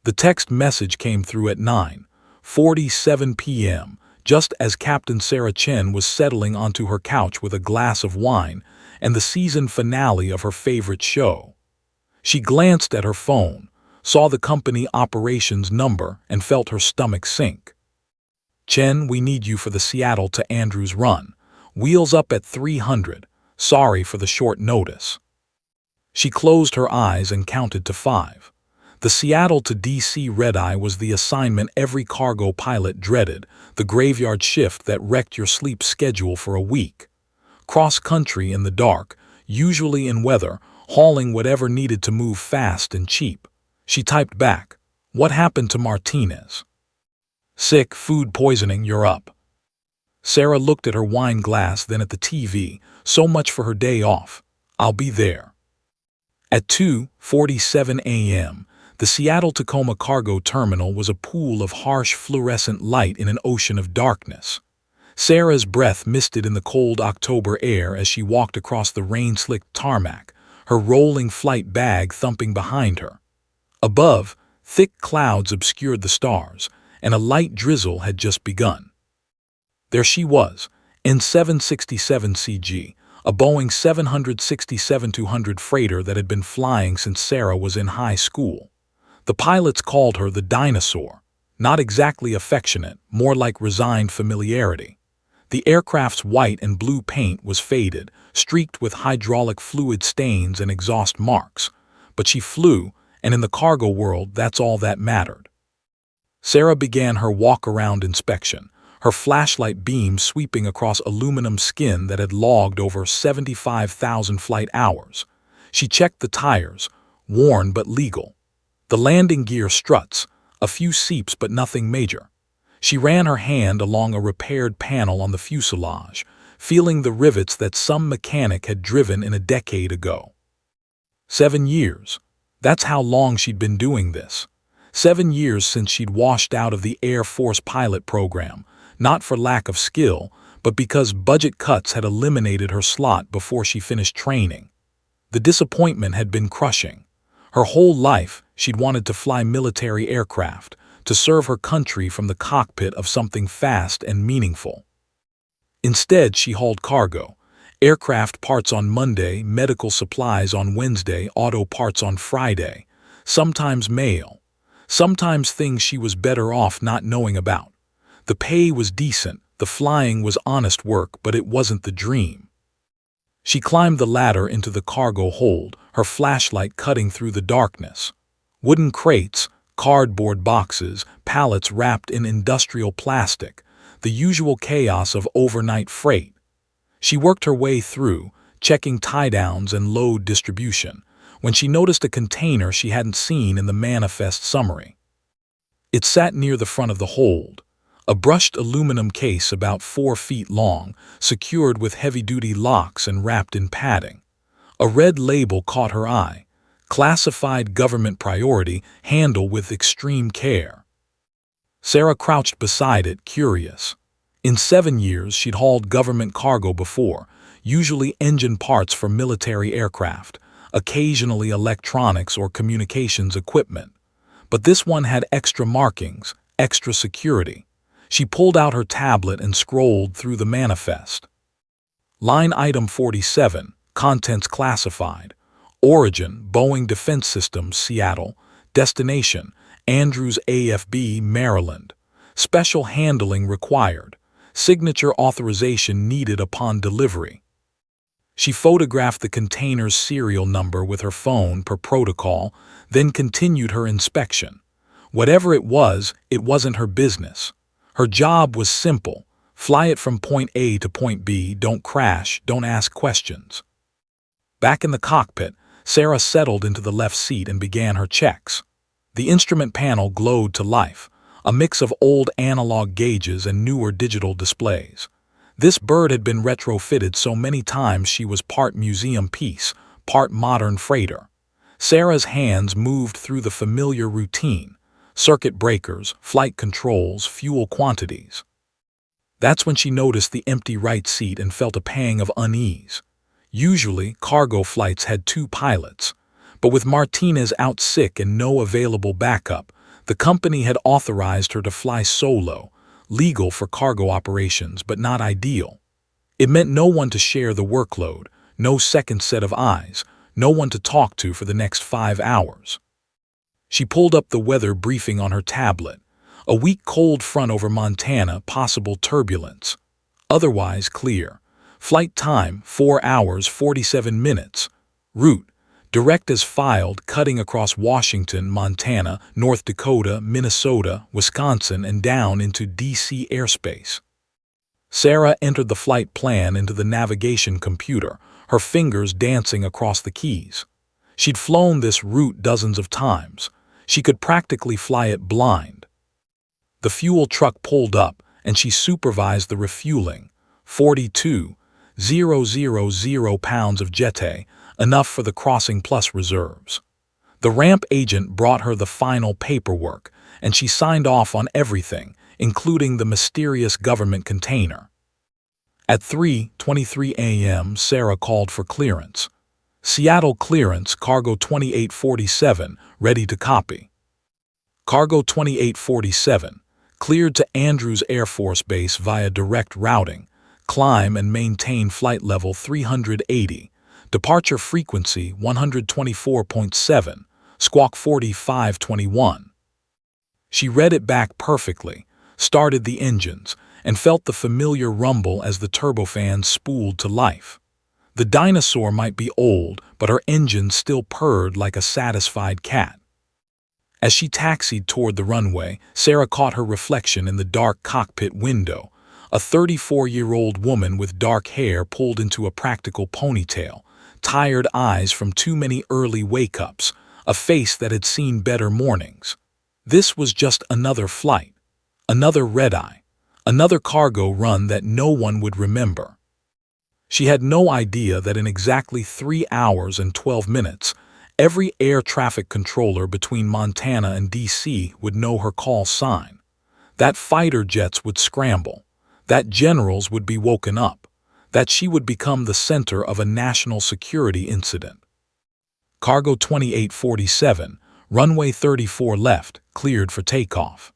The text message came through at 9:47 p.m., just as Captain Sarah Chen was settling onto her couch with a glass of wine and the season finale of her favorite show. She glanced at her phone, saw the company operations number, and felt her stomach sink. "Chen, we need you for the Seattle to Andrews run. Wheels up at 300. Sorry for the short notice." She closed her eyes and counted to 5. The Seattle to DC red-eye was the assignment every cargo pilot dreaded, the graveyard shift that wrecked your sleep schedule for a week. Cross-country in the dark, usually in weather, hauling whatever needed to move fast and cheap. She typed back, "What happened to Martinez?" "Sick, food poisoning, you're up." Sarah looked at her wine glass, then at the TV. So much for her day off. "I'll be there." At 2:47 a.m., the Seattle-Tacoma cargo terminal was a pool of harsh fluorescent light in an ocean of darkness. Sarah's breath misted in the cold October air as she walked across the rain-slicked tarmac, her rolling flight bag thumping behind her. Above, thick clouds obscured the stars, and a light drizzle had just begun. There she was, in 767 CG, a Boeing 767-200 freighter that had been flying since Sarah was in high school. The pilots called her the dinosaur, not exactly affectionate, more like resigned familiarity. The aircraft's white and blue paint was faded, streaked with hydraulic fluid stains and exhaust marks, but she flew, and in the cargo world, that's all that mattered. Sarah began her walk-around inspection, her flashlight beam sweeping across aluminum skin that had logged over 75,000 flight hours. She checked the tires, worn but legal. The landing gear struts, a few seeps but nothing major. She ran her hand along a repaired panel on the fuselage, feeling the rivets that some mechanic had driven in a decade ago. 7 years. That's how long she'd been doing this. 7 years since she'd washed out of the Air Force pilot program, not for lack of skill, but because budget cuts had eliminated her slot before she finished training. The disappointment had been crushing. Her whole life, she'd wanted to fly military aircraft, to serve her country from the cockpit of something fast and meaningful. Instead, she hauled cargo. Aircraft parts on Monday, medical supplies on Wednesday, auto parts on Friday. Sometimes mail. Sometimes things she was better off not knowing about. The pay was decent, the flying was honest work, but it wasn't the dream. She climbed the ladder into the cargo hold, her flashlight cutting through the darkness. Wooden crates, cardboard boxes, pallets wrapped in industrial plastic, the usual chaos of overnight freight. She worked her way through, checking tie-downs and load distribution, when she noticed a container she hadn't seen in the manifest summary. It sat near the front of the hold, a brushed aluminum case about 4 feet long, secured with heavy-duty locks and wrapped in padding. A red label caught her eye. Classified government priority, handle with extreme care. Sarah crouched beside it, curious. In 7 years, she'd hauled government cargo before, usually engine parts for military aircraft, occasionally electronics or communications equipment. But this one had extra markings, extra security. She pulled out her tablet and scrolled through the manifest. Line item 47, contents classified. Origin, Boeing Defense Systems, Seattle. Destination, Andrews AFB, Maryland. Special handling required. Signature authorization needed upon delivery. She photographed the container's serial number with her phone per protocol, then continued her inspection. Whatever it wasn't her business. Her job was simple. Fly it from point A to point B, don't crash, don't ask questions. Back in the cockpit, Sarah settled into the left seat and began her checks. The instrument panel glowed to life, a mix of old analog gauges and newer digital displays. This bird had been retrofitted so many times she was part museum piece, part modern freighter. Sarah's hands moved through the familiar routine: circuit breakers, flight controls, fuel quantities. That's when she noticed the empty right seat and felt a pang of unease. Usually, cargo flights had 2 pilots, but with Martinez out sick and no available backup, The company had authorized her to fly solo, legal for cargo operations but not ideal. It meant no one to share the workload, no second set of eyes, no one to talk to for the next 5 hours. She pulled up the weather briefing on her tablet. A weak cold front over Montana, possible turbulence. Otherwise clear. Flight time, 4 hours, 47 minutes. Route, direct as filed, cutting across Washington, Montana, North Dakota, Minnesota, Wisconsin, and down into D.C. airspace. Sarah entered the flight plan into the navigation computer, her fingers dancing across the keys. She'd flown this route dozens of times. She could practically fly it blind. The fuel truck pulled up, and she supervised the refueling. 42,000 pounds of Jete, enough for the crossing plus reserves. The ramp agent brought her the final paperwork, and she signed off on everything, including the mysterious government container. At 3:23 a.m., Sarah called for clearance. Seattle clearance, cargo 2847, ready to copy. Cargo 2847, cleared to Andrews Air Force Base via direct routing, climb and maintain flight level 380, departure frequency 124.7, squawk 4521. She read it back perfectly, started the engines, and felt the familiar rumble as the turbofans spooled to life. The dinosaur might be old, but her engine still purred like a satisfied cat. As she taxied toward the runway, Sarah caught her reflection in the dark cockpit window. A 34-year-old woman with dark hair pulled into a practical ponytail, tired eyes from too many early wake-ups, a face that had seen better mornings. This was just another flight, another red-eye, another cargo run that no one would remember. She had no idea that in exactly 3 hours and 12 minutes, every air traffic controller between Montana and D.C. would know her call sign. That fighter jets would scramble, that generals would be woken up, that she would become the center of a national security incident. Cargo 2847, runway 34 left, cleared for takeoff.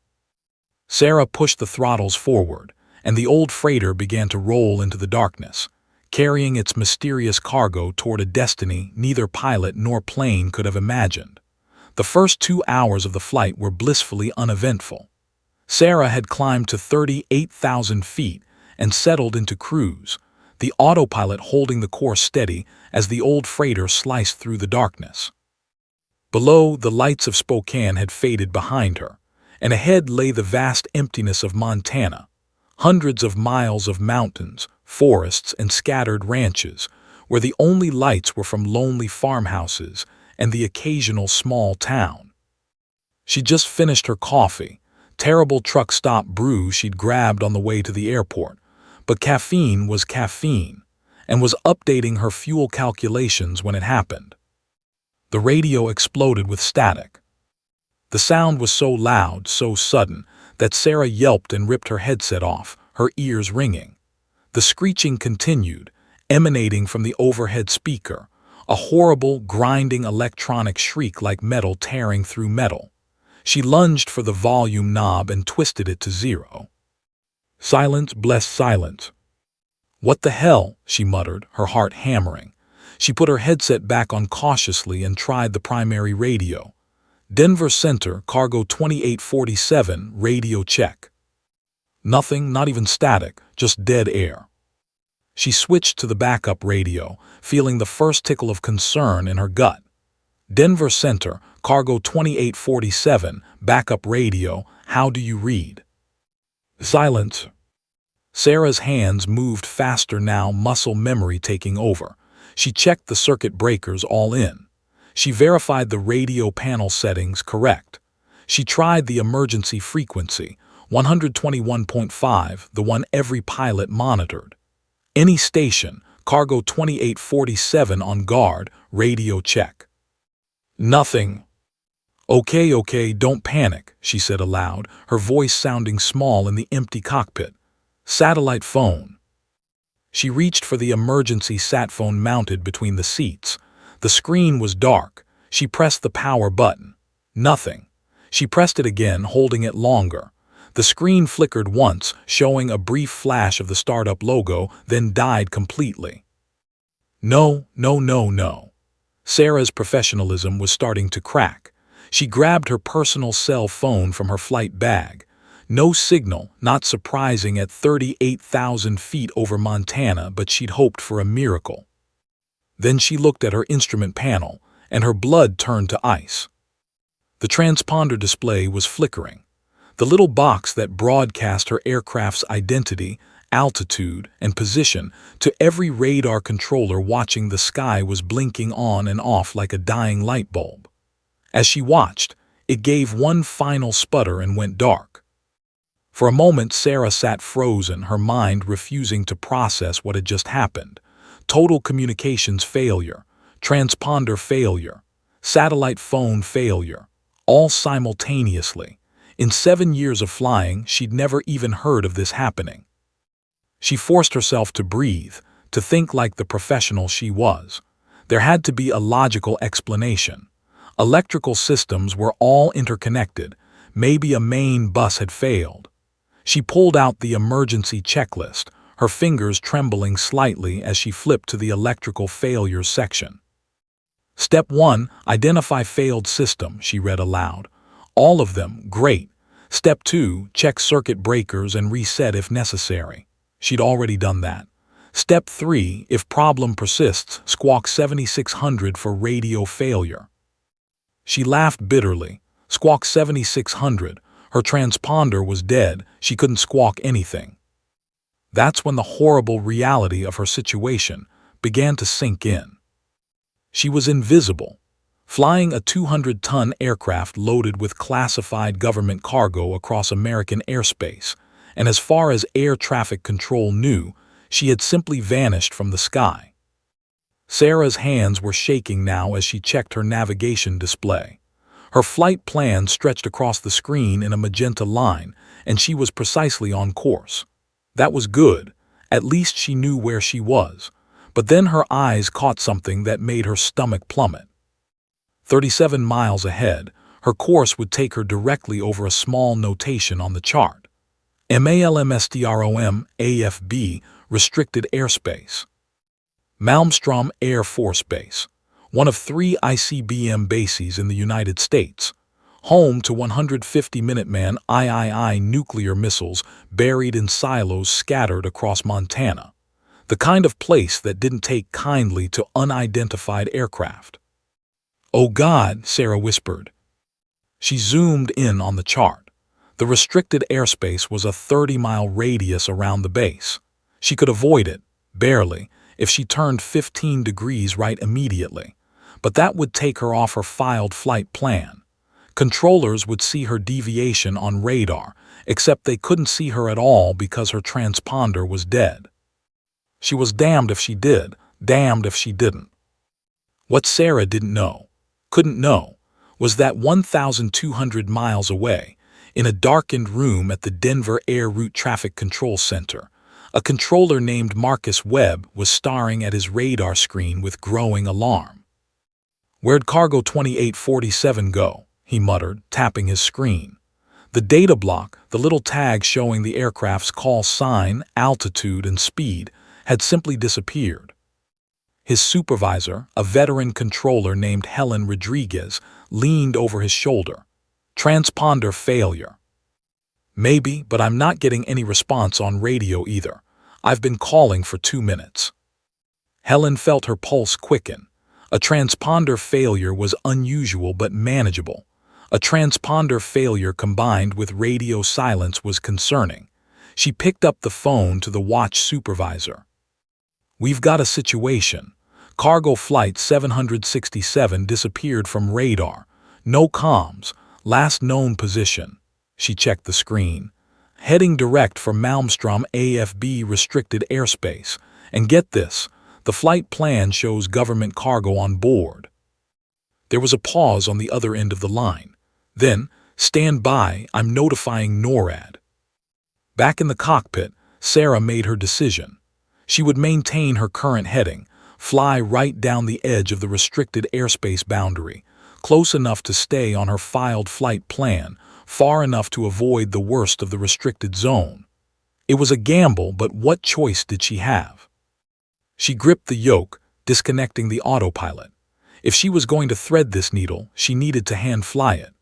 Sarah pushed the throttles forward, and the old freighter began to roll into the darkness, carrying its mysterious cargo toward a destiny neither pilot nor plane could have imagined. The first 2 hours of the flight were blissfully uneventful. Sarah had climbed to 38,000 feet and settled into cruise, the autopilot holding the course steady as the old freighter sliced through the darkness. Below, the lights of Spokane had faded behind her, and ahead lay the vast emptiness of Montana, hundreds of miles of mountains, forests, and scattered ranches, where the only lights were from lonely farmhouses and the occasional small town. She'd just finished her coffee, terrible truck stop brew she'd grabbed on the way to the airport, but caffeine was caffeine, and was updating her fuel calculations when it happened. The radio exploded with static. The sound was so loud, so sudden, that Sarah yelped and ripped her headset off, her ears ringing. The screeching continued, emanating from the overhead speaker, a horrible, grinding electronic shriek like metal tearing through metal. She lunged for the volume knob and twisted it to 0. Silence, bless silence. What the hell, she muttered, her heart hammering. She put her headset back on cautiously and tried the primary radio. Denver Center, cargo 2847, radio check. Nothing, not even static, just dead air. She switched to the backup radio, feeling the first tickle of concern in her gut. Denver Center, cargo 2847, backup radio, how do you read? Silence. Sarah's hands moved faster now, muscle memory taking over. She checked the circuit breakers all in. She verified the radio panel settings correct. She tried the emergency frequency, 121.5, the one every pilot monitored. Any station, cargo 2847 on guard, radio check. Nothing. Okay, don't panic, she said aloud, her voice sounding small in the empty cockpit. Satellite phone. She reached for the emergency sat phone mounted between the seats. The screen was dark. She pressed the power button. Nothing. She pressed it again, holding it longer. The screen flickered once, showing a brief flash of the startup logo, then died completely. No, no, no, no. Sarah's professionalism was starting to crack. She grabbed her personal cell phone from her flight bag. No signal, not surprising at 38,000 feet over Montana, but she'd hoped for a miracle. Then she looked at her instrument panel, and her blood turned to ice. The transponder display was flickering. The little box that broadcast her aircraft's identity, altitude, and position to every radar controller watching the sky was blinking on and off like a dying light bulb. As she watched, it gave one final sputter and went dark. For a moment, Sarah sat frozen, her mind refusing to process what had just happened. Total communications failure, transponder failure, satellite phone failure, all simultaneously. In 7 years of flying, she'd never even heard of this happening. She forced herself to breathe, to think like the professional she was. There had to be a logical explanation. Electrical systems were all interconnected. Maybe a main bus had failed. She pulled out the emergency checklist, her fingers trembling slightly as she flipped to the electrical failures section. Step 1, identify failed system, she read aloud. All of them, great. Step 2, check circuit breakers and reset if necessary. She'd already done that. Step 3, if problem persists, squawk 7600 for radio failure. She laughed bitterly. Squawk 7600. Her transponder was dead. She couldn't squawk anything. That's when the horrible reality of her situation began to sink in. She was invisible, flying a 200-ton aircraft loaded with classified government cargo across American airspace, and as far as air traffic control knew, she had simply vanished from the sky. Sarah's hands were shaking now as she checked her navigation display. Her flight plan stretched across the screen in a magenta line, and she was precisely on course. That was good. At least she knew where she was. But then her eyes caught something that made her stomach plummet. 37 miles ahead, her course would take her directly over a small notation on the chart. MALMSTROM AFB, restricted airspace. Malmstrom Air Force Base, one of 3 ICBM bases in the United States, home to 150 Minuteman III nuclear missiles buried in silos scattered across Montana, the kind of place that didn't take kindly to unidentified aircraft. "Oh God," Sarah whispered. She zoomed in on the chart. The restricted airspace was a 30-mile radius around the base. She could avoid it, barely, if she turned 15 degrees right immediately. But that would take her off her filed flight plan. Controllers would see her deviation on radar, except they couldn't see her at all because her transponder was dead. She was damned if she did, damned if she didn't. What Sarah couldn't know, was that 1,200 miles away, in a darkened room at the Denver Air Route Traffic Control Center, a controller named Marcus Webb was staring at his radar screen with growing alarm. "Where'd cargo 2847 go?" he muttered, tapping his screen. The data block, the little tag showing the aircraft's call sign, altitude, and speed, had simply disappeared. His supervisor, a veteran controller named Helen Rodriguez, leaned over his shoulder. "Transponder failure." "Maybe, but I'm not getting any response on radio either. I've been calling for 2 minutes." Helen felt her pulse quicken. A transponder failure was unusual but manageable. A transponder failure combined with radio silence was concerning. She picked up the phone to the watch supervisor. "We've got a situation. Cargo flight 767 disappeared from radar. No comms. Last known position." She checked the screen. "Heading direct for Malmstrom AFB restricted airspace. And get this, the flight plan shows government cargo on board." There was a pause on the other end of the line. Then, "Stand by, I'm notifying NORAD." Back in the cockpit, Sarah made her decision. She would maintain her current heading, fly right down the edge of the restricted airspace boundary, close enough to stay on her filed flight plan, far enough to avoid the worst of the restricted zone. It was a gamble, but what choice did she have? She gripped the yoke, disconnecting the autopilot. If she was going to thread this needle, she needed to hand-fly it.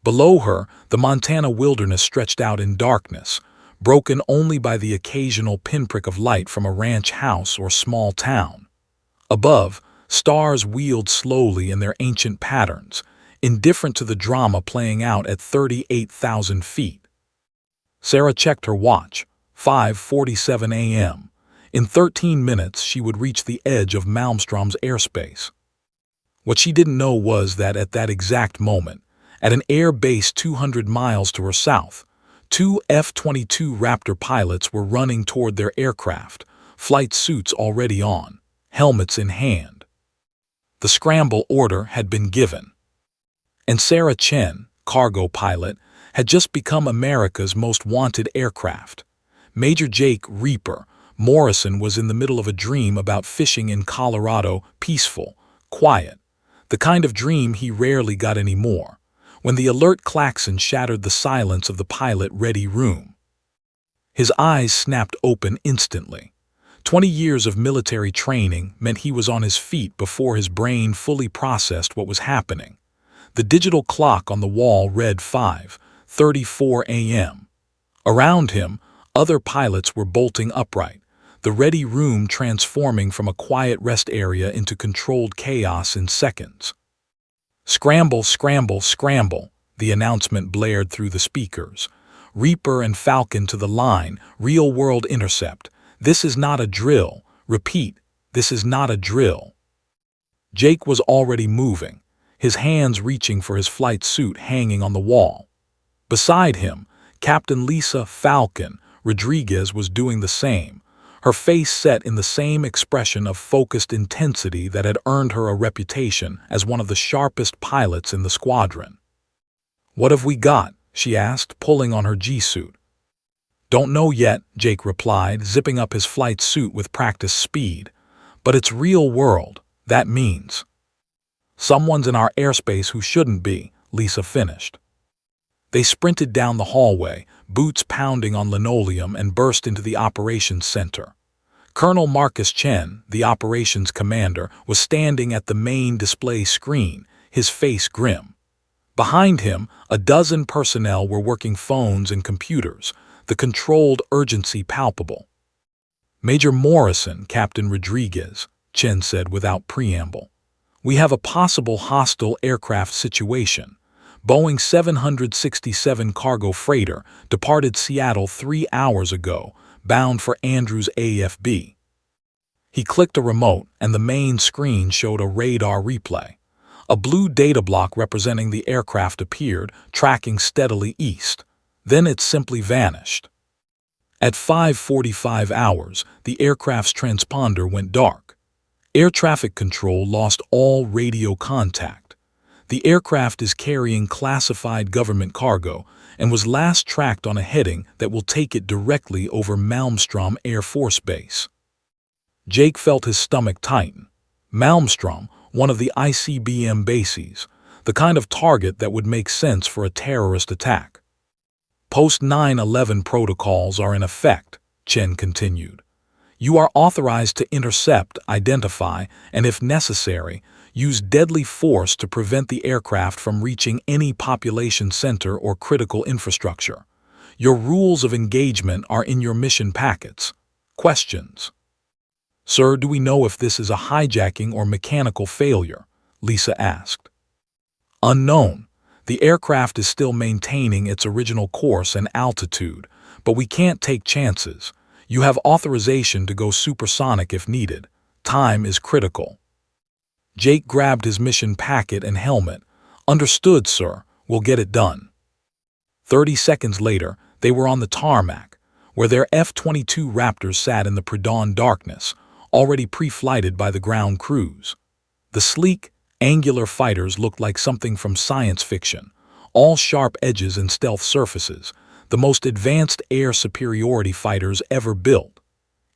Below her, the Montana wilderness stretched out in darkness, broken only by the occasional pinprick of light from a ranch house or small town. Above, stars wheeled slowly in their ancient patterns, indifferent to the drama playing out at 38,000 feet. Sarah checked her watch, 5:47 a.m. In 13 minutes, she would reach the edge of Malmstrom's airspace. What she didn't know was that at that exact moment, at an air base 200 miles to her south, two F-22 Raptor pilots were running toward their aircraft, flight suits already on, helmets in hand. The scramble order had been given. And Sarah Chen, cargo pilot, had just become America's most wanted aircraft. Major Jake "Reaper" Morrison was in the middle of a dream about fishing in Colorado, peaceful, quiet, the kind of dream he rarely got anymore, when the alert klaxon shattered the silence of the pilot-ready room. His eyes snapped open instantly. 20 years of military training meant he was on his feet before his brain fully processed what was happening. The digital clock on the wall read 5:34 a.m. Around him, other pilots were bolting upright, the ready room transforming from a quiet rest area into controlled chaos in seconds. "Scramble, scramble, scramble," the announcement blared through the speakers. "Reaper and Falcon to the line, real-world intercept. This is not a drill. Repeat, this is not a drill." Jake was already moving, his hands reaching for his flight suit hanging on the wall. Beside him, Captain Lisa "Falcon" Rodriguez was doing the same, her face set in the same expression of focused intensity that had earned her a reputation as one of the sharpest pilots in the squadron. "What have we got?" she asked, pulling on her G-suit. "Don't know yet," Jake replied, zipping up his flight suit with practiced speed. "But it's real world. That means someone's in our airspace who shouldn't be," Lisa finished. They sprinted down the hallway, boots pounding on linoleum, and burst into the operations center. Colonel Marcus Chen, the operations commander, was standing at the main display screen, his face grim. Behind him, a dozen personnel were working phones and computers, the controlled urgency palpable. "Major Morrison, Captain Rodriguez," Chen said without preamble. "We have a possible hostile aircraft situation. Boeing 767 cargo freighter departed Seattle 3 hours ago, bound for Andrews AFB." He clicked a remote, and the main screen showed a radar replay. A blue data block representing the aircraft appeared, tracking steadily east. Then it simply vanished. At 5:45 hours, the aircraft's transponder went dark. Air traffic control lost all radio contact. The aircraft is carrying classified government cargo and was last tracked on a heading that will take it directly over Malmstrom Air Force Base. Jake felt his stomach tighten. Malmstrom, one of the ICBM bases, the kind of target that would make sense for a terrorist attack. "Post-9/11 protocols are in effect," Chen continued. "You are authorized to intercept, identify, and if necessary, use deadly force to prevent the aircraft from reaching any population center or critical infrastructure. Your rules of engagement are in your mission packets. Questions?" "Sir, do we know if this is a hijacking or mechanical failure?" Lisa asked. "Unknown. The aircraft is still maintaining its original course and altitude, but we can't take chances. You have authorization to go supersonic if needed. Time is critical." Jake grabbed his mission packet and helmet. "Understood, sir. We'll get it done." 30 seconds later, they were on the tarmac, where their F-22 Raptors sat in the pre-dawn darkness, already pre-flighted by the ground crews. The sleek, angular fighters looked like something from science fiction, all sharp edges and stealth surfaces, the most advanced air superiority fighters ever built.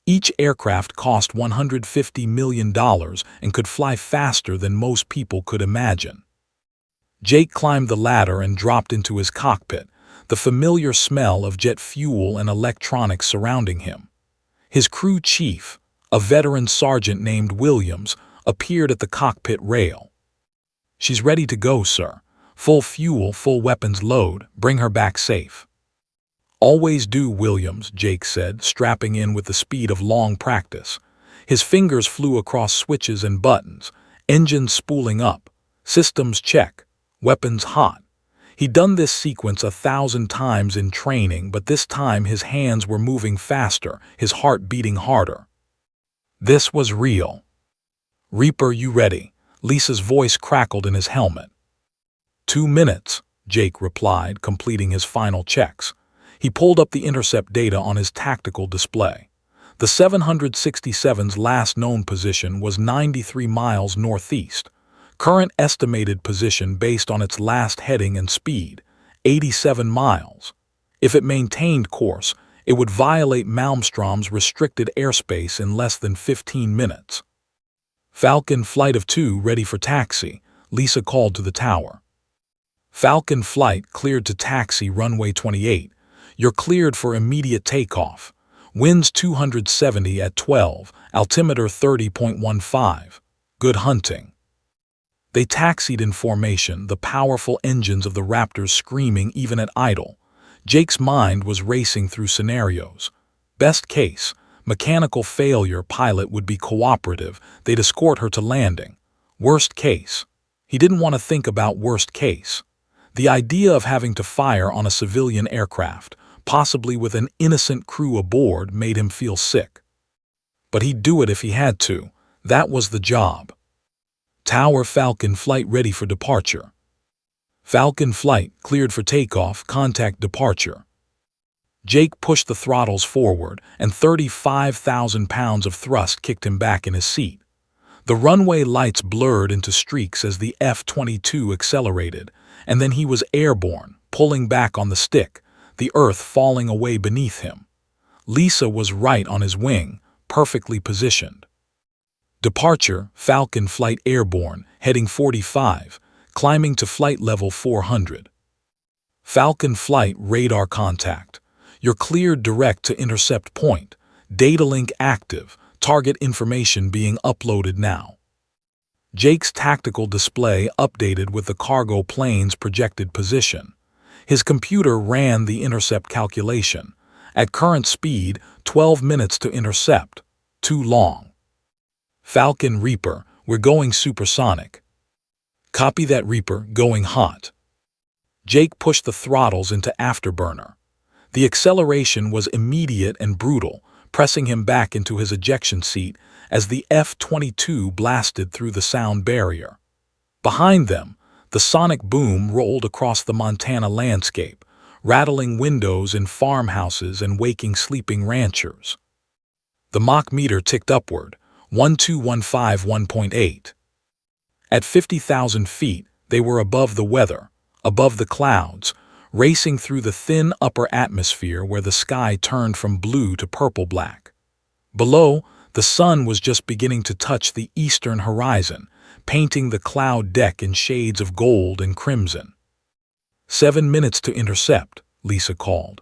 Each aircraft cost $150 million and could fly faster than most people could imagine. Jake climbed the ladder and dropped into his cockpit, the familiar smell of jet fuel and electronics surrounding him. His crew chief, a veteran sergeant named Williams, appeared at the cockpit rail. "She's ready to go, sir. Full fuel, full weapons load. Bring her back safe." "Always do, Williams," Jake said, strapping in with the speed of long practice. His fingers flew across switches and buttons, engines spooling up, systems check, weapons hot. He'd done this sequence 1,000 times in training, but this time his hands were moving faster, his heart beating harder. This was real. "Reaper, you ready?" Lisa's voice crackled in his helmet. 2 minutes, Jake replied, completing his final checks. He pulled up the intercept data on his tactical display. The 767's last known position was 93 miles northeast. Current estimated position based on its last heading and speed, 87 miles. If it maintained course, it would violate Malmstrom's restricted airspace in less than 15 minutes. "Falcon Flight of 2 ready for taxi," Lisa called to the tower. "Falcon Flight cleared to taxi runway 28. You're cleared for immediate takeoff. Winds 270 at 12, altimeter 30.15. Good hunting." They taxied in formation, the powerful engines of the Raptors screaming even at idle. Jake's mind was racing through scenarios. Best case, mechanical failure, pilot would be cooperative, they'd escort her to landing. Worst case. He didn't want to think about worst case. The idea of having to fire on a civilian aircraft, possibly with an innocent crew aboard, made him feel sick. But he'd do it if he had to. That was the job. "Tower, Falcon Flight ready for departure." "Falcon Flight cleared for takeoff, contact departure." Jake pushed the throttles forward, and 35,000 pounds of thrust kicked him back in his seat. The runway lights blurred into streaks as the F-22 accelerated, and then he was airborne, pulling back on the stick, the earth falling away beneath him. Lisa was right on his wing, perfectly positioned. "Departure, Falcon Flight airborne, heading 45, climbing to flight level 400. Falcon Flight radar contact. You're cleared direct to intercept point. Data link active, target information being uploaded now." Jake's tactical display updated with the cargo plane's projected position. His computer ran the intercept calculation. At current speed, 12 minutes to intercept. Too long. "Falcon Reaper, we're going supersonic." "Copy that, Reaper, going hot." Jake pushed the throttles into afterburner. The acceleration was immediate and brutal, pressing him back into his ejection seat as the F-22 blasted through the sound barrier. Behind them, the sonic boom rolled across the Montana landscape, rattling windows in farmhouses and waking sleeping ranchers. The Mach meter ticked upward, 12151.8. At 50,000 feet, they were above the weather, above the clouds, racing through the thin upper atmosphere where the sky turned from blue to purple-black. Below, the sun was just beginning to touch the eastern horizon, painting the cloud deck in shades of gold and crimson. 7 minutes to intercept, Lisa called.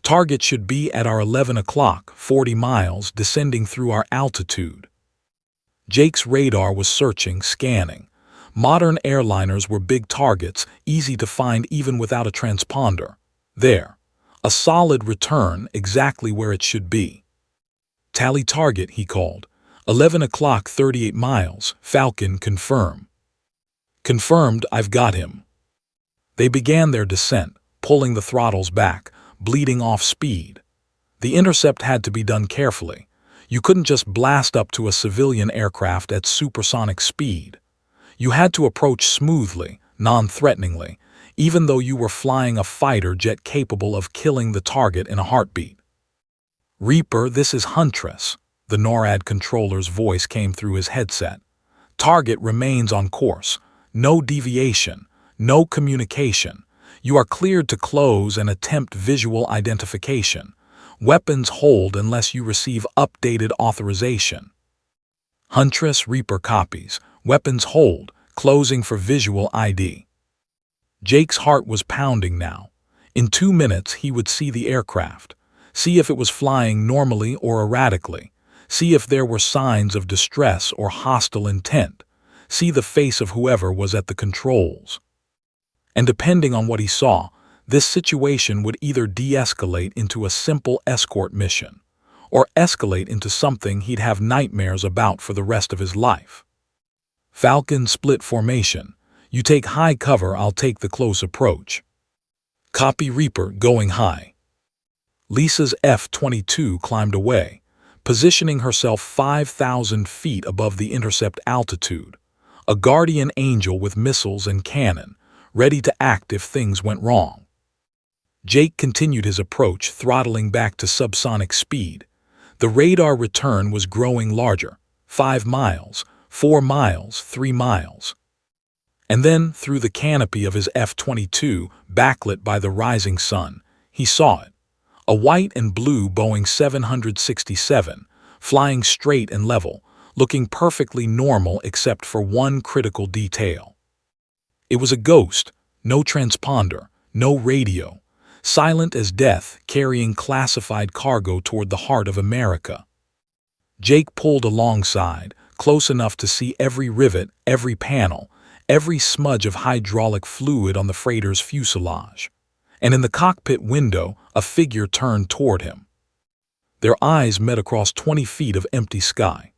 "Target should be at our 11 o'clock, 40 miles, descending through our altitude." Jake's radar was searching, scanning. Modern airliners were big targets, easy to find even without a transponder. There. A solid return, exactly where it should be. "Tally target," he called. 11 o'clock, 38 miles. Falcon, confirm." "Confirmed, I've got him." They began their descent, pulling the throttles back, bleeding off speed. The intercept had to be done carefully. You couldn't just blast up to a civilian aircraft at supersonic speed. You had to approach smoothly, non-threateningly, even though you were flying a fighter jet capable of killing the target in a heartbeat. "Reaper, this is Huntress," the NORAD controller's voice came through his headset. "Target remains on course. No deviation, no communication. You are cleared to close and attempt visual identification. Weapons hold unless you receive updated authorization." Huntress, Reaper copies. Weapons hold, closing for visual ID. Jake's heart was pounding now. In 2 minutes he would see the aircraft, see if it was flying normally or erratically, see if there were signs of distress or hostile intent, see the face of whoever was at the controls. And depending on what he saw, this situation would either de-escalate into a simple escort mission, or escalate into something he'd have nightmares about for the rest of his life. Falcon split formation. You take high cover, I'll take the close approach. Copy. Reaper going high. Lisa's F-22 climbed away, positioning herself 5,000 feet above the intercept altitude, a guardian angel with missiles and cannon, ready to act if things went wrong. Jake continued his approach, throttling back to subsonic speed. The radar return was growing larger. 5 miles, 4 miles, 3 miles. And then, through the canopy of his F-22, backlit by the rising sun, he saw it. A white and blue Boeing 767, flying straight and level, looking perfectly normal except for one critical detail. It was a ghost, no transponder, no radio, silent as death, carrying classified cargo toward the heart of America. Jake pulled alongside, close enough to see every rivet, every panel, every smudge of hydraulic fluid on the freighter's fuselage. And in the cockpit window, a figure turned toward him. Their eyes met across 20 feet of empty sky.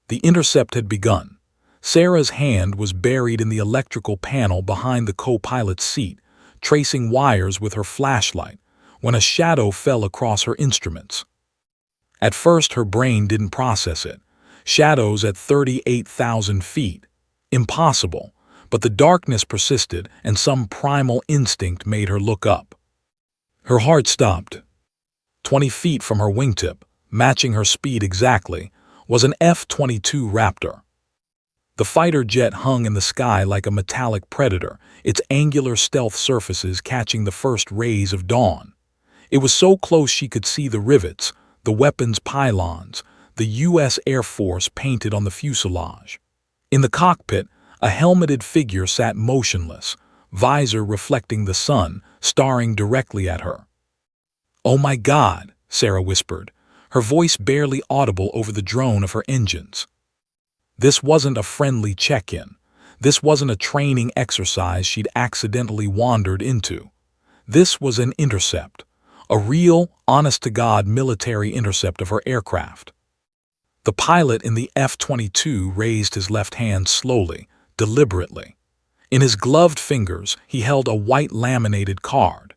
The intercept had begun. Sarah's hand was buried in the electrical panel behind the co-pilot's seat, tracing wires with her flashlight, when a shadow fell across her instruments. At first her brain didn't process it. Shadows at 38,000 feet. Impossible, but the darkness persisted and some primal instinct made her look up. Her heart stopped. 20 feet from her wingtip, matching her speed exactly, was an F-22 Raptor. The fighter jet hung in the sky like a metallic predator, its angular stealth surfaces catching the first rays of dawn. It was so close she could see the rivets, the weapons pylons, the U.S. Air Force painted on the fuselage. In the cockpit, a helmeted figure sat motionless, visor reflecting the sun, staring directly at her. "Oh my God," Sarah whispered, her voice barely audible over the drone of her engines. This wasn't a friendly check-in. This wasn't a training exercise she'd accidentally wandered into. This was an intercept, a real, honest-to-God military intercept of her aircraft. The pilot in the F-22 raised his left hand slowly, deliberately. In his gloved fingers, he held a white laminated card.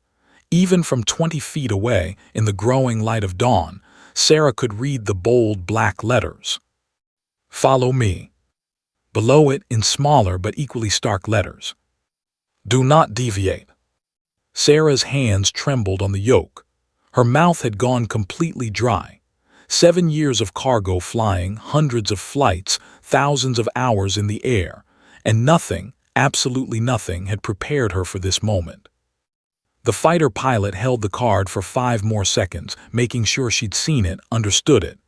Even from 20 feet away, in the growing light of dawn, Sarah could read the bold black letters. "Follow me." Below it, in smaller but equally stark letters, "Do not deviate." Sarah's hands trembled on the yoke. Her mouth had gone completely dry. 7 years of cargo flying, hundreds of flights, thousands of hours in the air, and nothing, absolutely nothing, had prepared her for this moment. The fighter pilot held the card for 5 more seconds, making sure she'd seen it, understood it.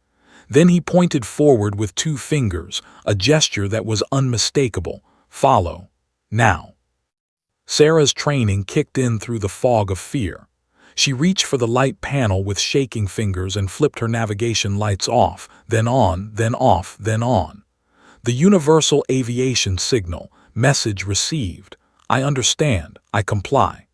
Then he pointed forward with 2 fingers, a gesture that was unmistakable. "Follow. Now." Sarah's training kicked in through the fog of fear. She reached for the light panel with shaking fingers and flipped her navigation lights off, then on, then off, then on. The universal aviation signal, message received. "I understand, I comply."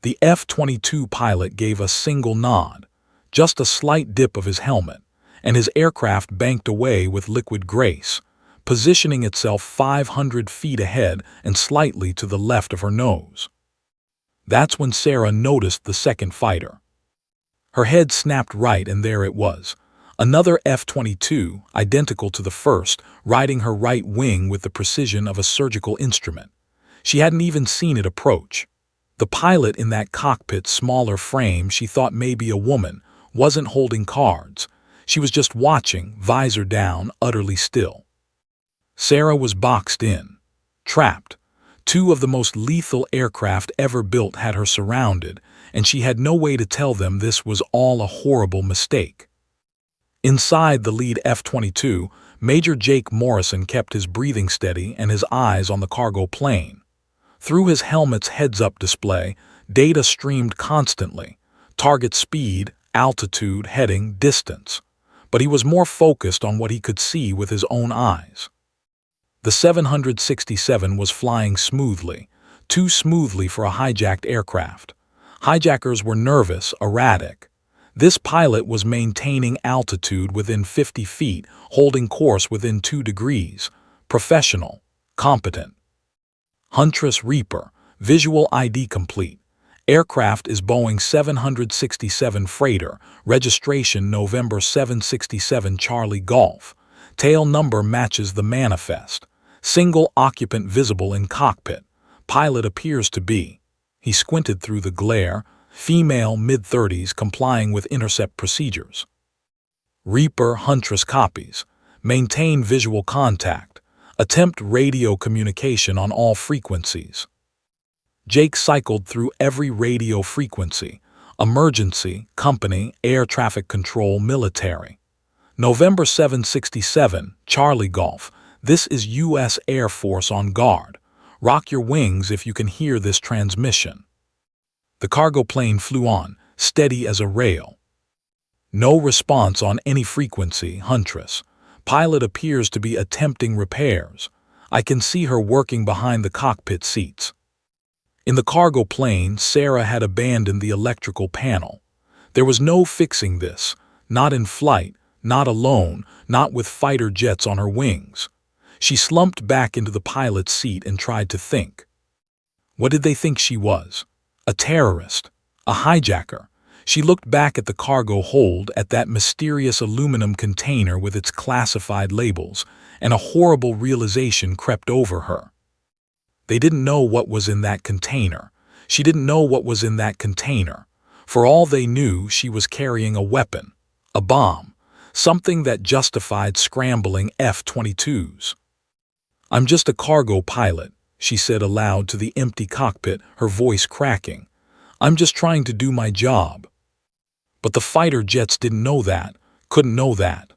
The F-22 pilot gave a single nod, just a slight dip of his helmet, and his aircraft banked away with liquid grace, positioning itself 500 feet ahead and slightly to the left of her nose. That's when Sarah noticed the second fighter. Her head snapped right, and there it was. Another F-22, identical to the first, riding her right wing with the precision of a surgical instrument. She hadn't even seen it approach. The pilot in that cockpit's smaller frame, she thought maybe a woman, wasn't holding cards. She was just watching, visor down, utterly still. Sarah was boxed in, trapped. 2 of the most lethal aircraft ever built had her surrounded, and she had no way to tell them this was all a horrible mistake. Inside the lead F-22, Major Jake Morrison kept his breathing steady and his eyes on the cargo plane. Through his helmet's heads-up display, data streamed constantly: target speed, altitude, heading, distance. But he was more focused on what he could see with his own eyes. The 767 was flying smoothly, too smoothly for a hijacked aircraft. Hijackers were nervous, erratic. This pilot was maintaining altitude within 50 feet, holding course within 2 degrees. Professional, competent. Huntress Reaper, visual ID complete. Aircraft is Boeing 767 freighter, registration November 767 Charlie Golf. Tail number matches the manifest. Single occupant visible in cockpit. Pilot appears to be. He squinted through the glare. Female, mid-30s, complying with intercept procedures. Reaper Huntress copies. Maintain visual contact. Attempt radio communication on all frequencies. Jake cycled through every radio frequency: emergency, company, air traffic control, military. November 767, Charlie Golf. This is U.S. Air Force on guard. Rock your wings if you can hear this transmission. The cargo plane flew on, steady as a rail. No response on any frequency, Huntress. Pilot appears to be attempting repairs. I can see her working behind the cockpit seats. In the cargo plane, Sarah had abandoned the electrical panel. There was no fixing this, not in flight, not alone, not with fighter jets on her wings. She slumped back into the pilot's seat and tried to think. What did they think she was? A terrorist? A hijacker? She looked back at the cargo hold, at that mysterious aluminum container with its classified labels, and a horrible realization crept over her. They didn't know what was in that container. She didn't know what was in that container. For all they knew, she was carrying a weapon, a bomb, something that justified scrambling F-22s. "I'm just a cargo pilot," she said aloud to the empty cockpit, her voice cracking. "I'm just trying to do my job." But the fighter jets didn't know that, couldn't know that.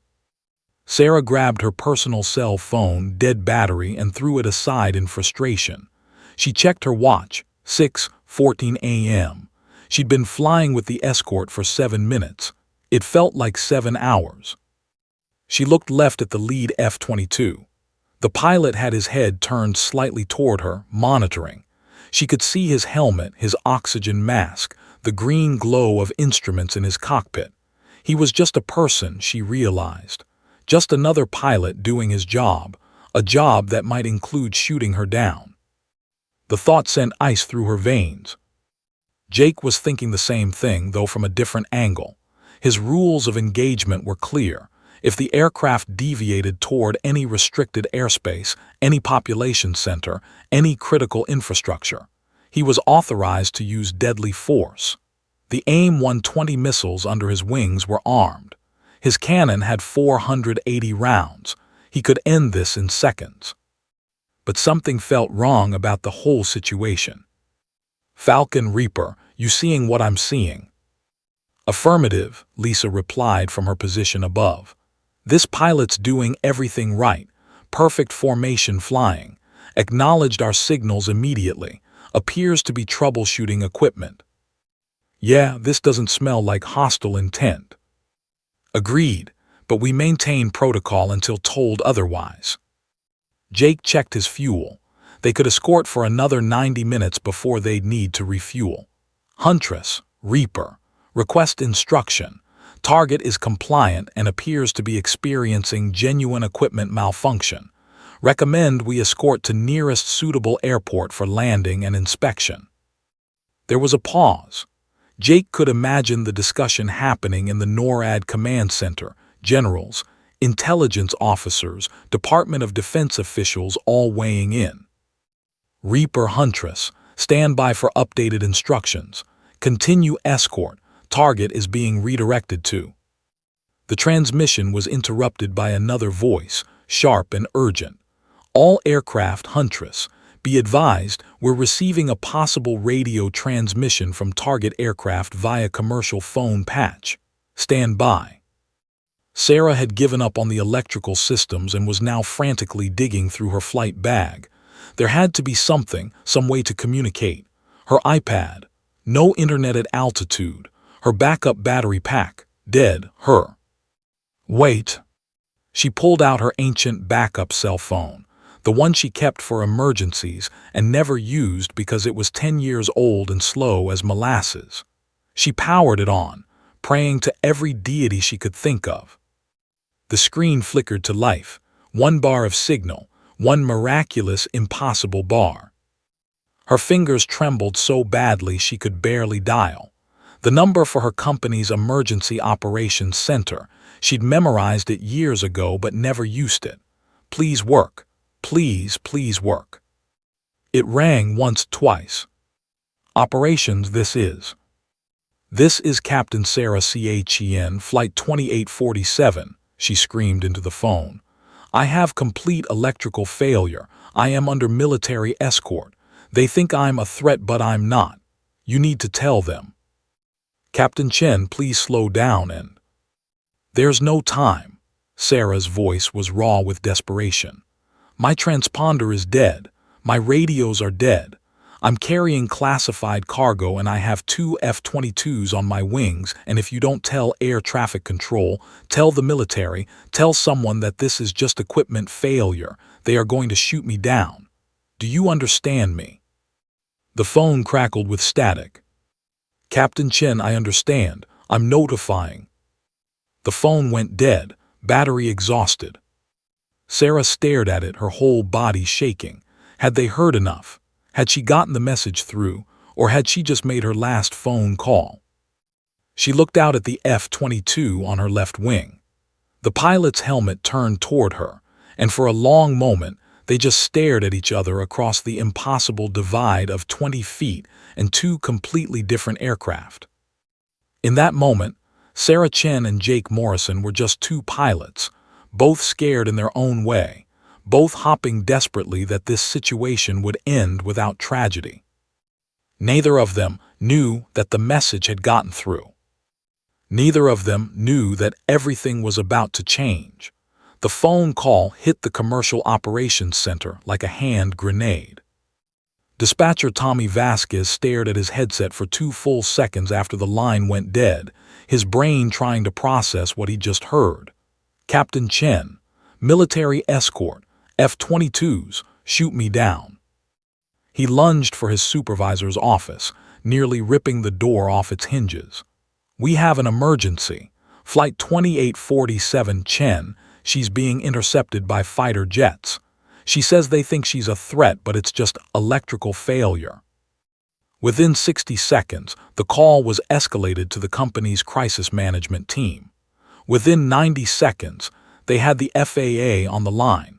Sarah grabbed her personal cell phone, dead battery, and threw it aside in frustration. She checked her watch, 6:14 a.m. She'd been flying with the escort for 7 minutes. It felt like 7 hours. She looked left at the lead F-22. The pilot had his head turned slightly toward her, monitoring. She could see his helmet, his oxygen mask, the green glow of instruments in his cockpit. He was just a person, she realized. Just another pilot doing his job, a job that might include shooting her down. The thought sent ice through her veins. Jake was thinking the same thing, though from a different angle. His rules of engagement were clear. If the aircraft deviated toward any restricted airspace, any population center, any critical infrastructure, he was authorized to use deadly force. The AIM-120 missiles under his wings were armed. His cannon had 480 rounds. He could end this in seconds. But something felt wrong about the whole situation. "Falcon Reaper, you seeing what I'm seeing?" "Affirmative," Lisa replied from her position above. "This pilot's doing everything right. Perfect formation flying. Acknowledged our signals immediately. Appears to be troubleshooting equipment." "Yeah, this doesn't smell like hostile intent." "Agreed, but we maintain protocol until told otherwise." Jake checked his fuel. They could escort for another 90 minutes before they'd need to refuel. "Huntress, Reaper, request instruction. Target is compliant and appears to be experiencing genuine equipment malfunction. Recommend we escort to nearest suitable airport for landing and inspection." There was a pause. Jake could imagine the discussion happening in the NORAD command center, generals, intelligence officers, Department of Defense officials all weighing in. "Reaper Huntress, stand by for updated instructions. Continue escort. Target is being redirected to." The transmission was interrupted by another voice, sharp and urgent. "All aircraft, Huntress. Be advised, we're receiving a possible radio transmission from target aircraft via commercial phone patch. Stand by." Sarah had given up on the electrical systems and was now frantically digging through her flight bag. There had to be something, some way to communicate. Her iPad, no internet at altitude. Her backup battery pack, dead. Wait. She pulled out her ancient backup cell phone, the one she kept for emergencies and never used because it was 10 years old and slow as molasses. She powered it on, praying to every deity she could think of. The screen flickered to life, one bar of signal, one miraculous, impossible bar. Her fingers trembled so badly she could barely dial. The number for her company's emergency operations center. She'd memorized it years ago but never used it. Please work. Please, please work. It rang once, twice. Operations, this is. This is Captain Sarah CHEN, Flight 2847, she screamed into the phone. I have complete electrical failure. I am under military escort. They think I'm a threat, but I'm not. You need to tell them. Captain Chen, please slow down and... There's no time. Sarah's voice was raw with desperation. My transponder is dead. My radios are dead. I'm carrying classified cargo and I have 2 F-22s on my wings, and if you don't tell air traffic control, tell the military, tell someone that this is just equipment failure, they are going to shoot me down. Do you understand me? The phone crackled with static. Captain Chen, I understand. I'm notifying. The phone went dead, battery exhausted. Sarah stared at it, her whole body shaking. Had they heard enough? Had she gotten the message through, or had she just made her last phone call? She looked out at the F-22 on her left wing. The pilot's helmet turned toward her, and for a long moment they just stared at each other across the impossible divide of 20 feet and 2 completely different aircraft. In that moment, Sarah Chen and Jake Morrison were just 2 pilots, both scared in their own way, both hoping desperately that this situation would end without tragedy. Neither of them knew that the message had gotten through. Neither of them knew that everything was about to change. The phone call hit the Commercial Operations Center like a hand grenade. Dispatcher Tommy Vasquez stared at his headset for 2 full seconds after the line went dead, his brain trying to process what he just heard. Captain Chen, military escort, F-22s, shoot me down. He lunged for his supervisor's office, nearly ripping the door off its hinges. We have an emergency. Flight 2847 Chen, she's being intercepted by fighter jets. She says they think she's a threat, but it's just electrical failure. Within 60 seconds, the call was escalated to the company's crisis management team. Within 90 seconds, they had the FAA on the line.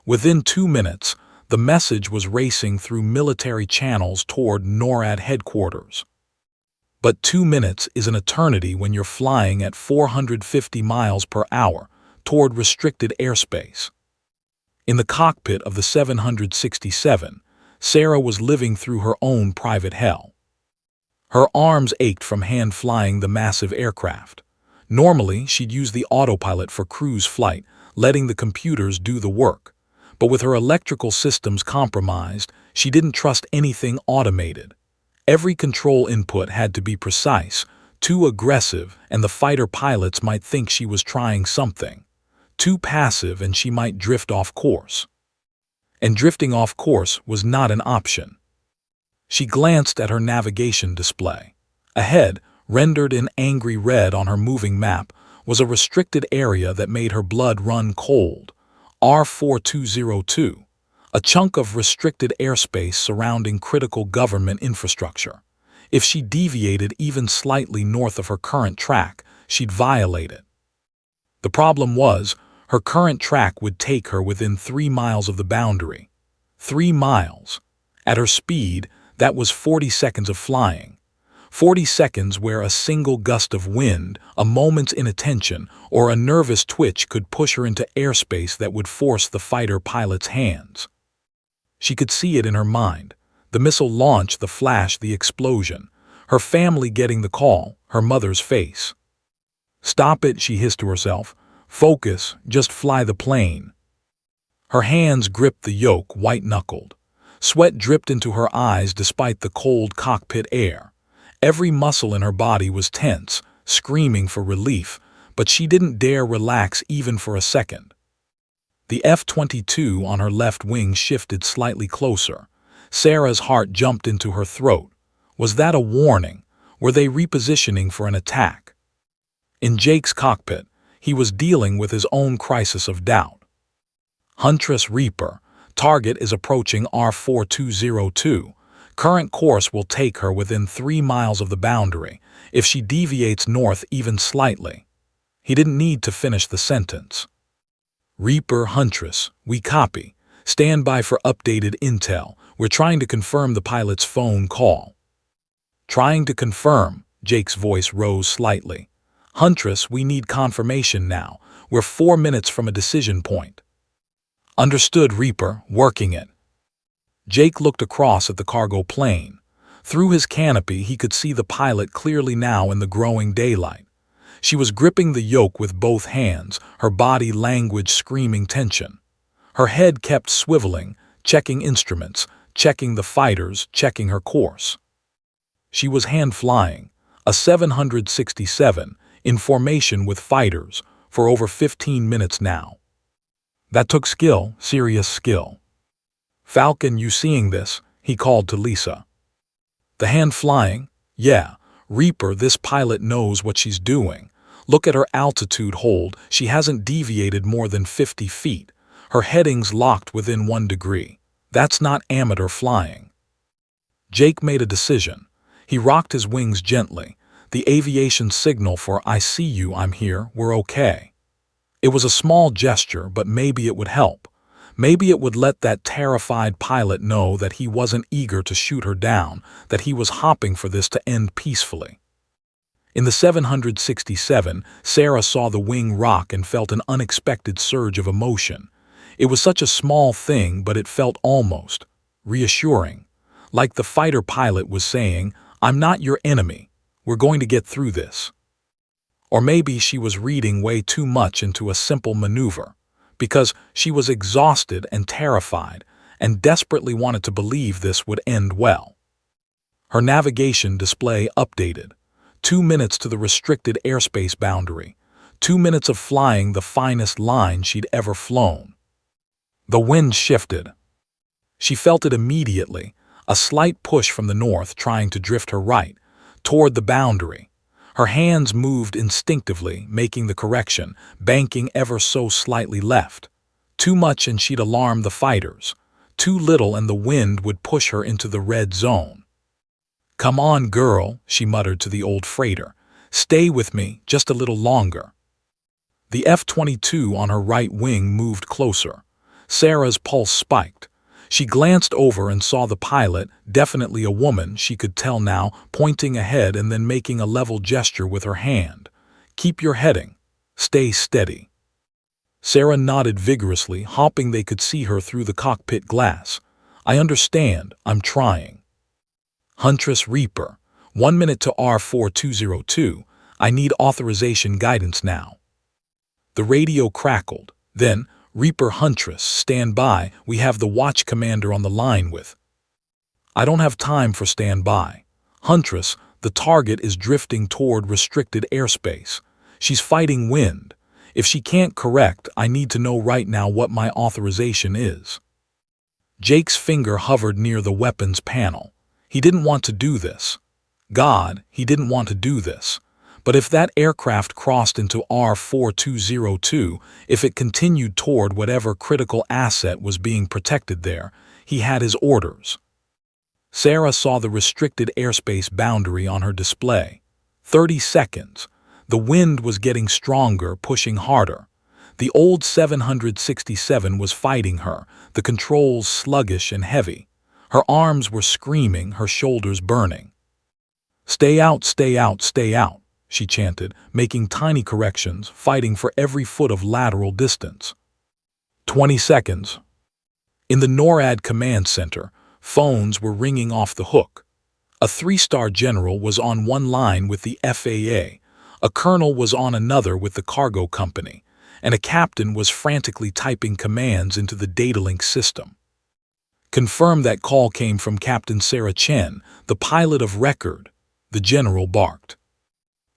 Within 2 minutes, the message was racing through military channels toward NORAD headquarters. But 2 minutes is an eternity when you're flying at 450 miles per hour toward restricted airspace. In the cockpit of the 767, Sarah was living through her own private hell. Her arms ached from hand-flying the massive aircraft. Normally, she'd use the autopilot for cruise flight, letting the computers do the work. But with her electrical systems compromised, she didn't trust anything automated. Every control input had to be precise, too aggressive, and the fighter pilots might think she was trying something. Too passive and she might drift off course. And drifting off course was not an option. She glanced at her navigation display. Ahead, rendered in angry red on her moving map, was a restricted area that made her blood run cold. R4202, a chunk of restricted airspace surrounding critical government infrastructure. If she deviated even slightly north of her current track, she'd violate it. The problem was, her current track would take her within 3 miles of the boundary. 3 miles. At her speed, that was 40 seconds of flying. 40 seconds where a single gust of wind, a moment's inattention, or a nervous twitch could push her into airspace that would force the fighter pilot's hands. She could see it in her mind. The missile launch, the flash, the explosion. Her family getting the call, her mother's face. Stop it, she hissed to herself. Focus, just fly the plane. Her hands gripped the yoke, white-knuckled. Sweat dripped into her eyes despite the cold cockpit air. Every muscle in her body was tense, screaming for relief, but she didn't dare relax even for a second. The F-22 on her left wing shifted slightly closer. Sarah's heart jumped into her throat. Was that a warning? Were they repositioning for an attack? In Jake's cockpit, he was dealing with his own crisis of doubt. Huntress Reaper, target is approaching R4202. Current course will take her within 3 miles of the boundary, if she deviates north even slightly. He didn't need to finish the sentence. Reaper Huntress, we copy. Stand by for updated intel. We're trying to confirm the pilot's phone call. Trying to confirm, Jake's voice rose slightly. Huntress, we need confirmation now. We're 4 minutes from a decision point. Understood, Reaper, working it. Jake looked across at the cargo plane. Through his canopy, he could see the pilot clearly now in the growing daylight. She was gripping the yoke with both hands, her body languid, screaming tension. Her head kept swiveling, checking instruments, checking the fighters, checking her course. She was hand-flying, a 767, in formation with fighters, for over 15 minutes now. That took skill, serious skill. Falcon, you seeing this? He called to Lisa. The hand-flying? Yeah. Reaper, this pilot knows what she's doing. Look at her altitude hold. She hasn't deviated more than 50 feet. Her heading's locked within 1 degree. That's not amateur flying. Jake made a decision. He rocked his wings gently. The aviation signal for "I see you, I'm here, we're okay." It was a small gesture, but maybe it would help. Maybe it would let that terrified pilot know that he wasn't eager to shoot her down, that he was hopping for this to end peacefully. In the 767, Sarah saw the wing rock and felt an unexpected surge of emotion. It was such a small thing, but it felt almost reassuring. Like the fighter pilot was saying, "I'm not your enemy. We're going to get through this." Or maybe she was reading way too much into a simple maneuver, because she was exhausted and terrified and desperately wanted to believe this would end well. Her navigation display updated. 2 minutes to the restricted airspace boundary. 2 minutes of flying the finest line she'd ever flown. The wind shifted. She felt it immediately, a slight push from the north trying to drift her right, toward the boundary. Her hands moved instinctively, making the correction, banking ever so slightly left. Too much and she'd alarm the fighters. Too little and the wind would push her into the red zone. "Come on, girl," she muttered to the old freighter. "Stay with me just a little longer." The F-22 on her right wing moved closer. Sarah's pulse spiked. She glanced over and saw the pilot, definitely a woman, she could tell now, pointing ahead and then making a level gesture with her hand. "Keep your heading. Stay steady." Sarah nodded vigorously, hoping they could see her through the cockpit glass. "I understand. I'm trying." Huntress Reaper, 1 minute to R4202. I need authorization guidance now. The radio crackled. Then, "Reaper Huntress, stand by. We have the watch commander on the line with." "I don't have time for standby. Huntress, the target is drifting toward restricted airspace. She's fighting wind. If she can't correct, I need to know right now what my authorization is." Jake's finger hovered near the weapons panel. He didn't want to do this. God, he didn't want to do this. But if that aircraft crossed into R4202, if it continued toward whatever critical asset was being protected there, he had his orders. Sarah saw the restricted airspace boundary on her display. 30 seconds. The wind was getting stronger, pushing harder. The old 767 was fighting her, the controls sluggish and heavy. Her arms were screaming, her shoulders burning. "Stay out, stay out, stay out," she chanted, making tiny corrections, fighting for every foot of lateral distance. 20 seconds. In the NORAD command center, phones were ringing off the hook. A 3-star general was on one line with the FAA, a colonel was on another with the cargo company, and a captain was frantically typing commands into the datalink system. Confirm that call came from Captain Sarah Chen, the pilot of record, the general barked.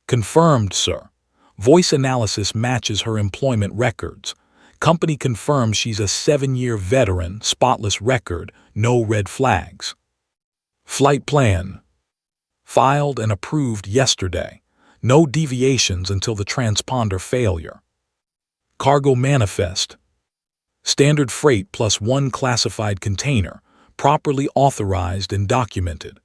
Confirmed, sir. Voice analysis matches her employment records. Company confirms she's a 7-year veteran, spotless record, no red flags. Flight plan. Filed and approved yesterday. No deviations until the transponder failure. Cargo manifest. Standard freight plus 1 classified container, properly authorized and documented.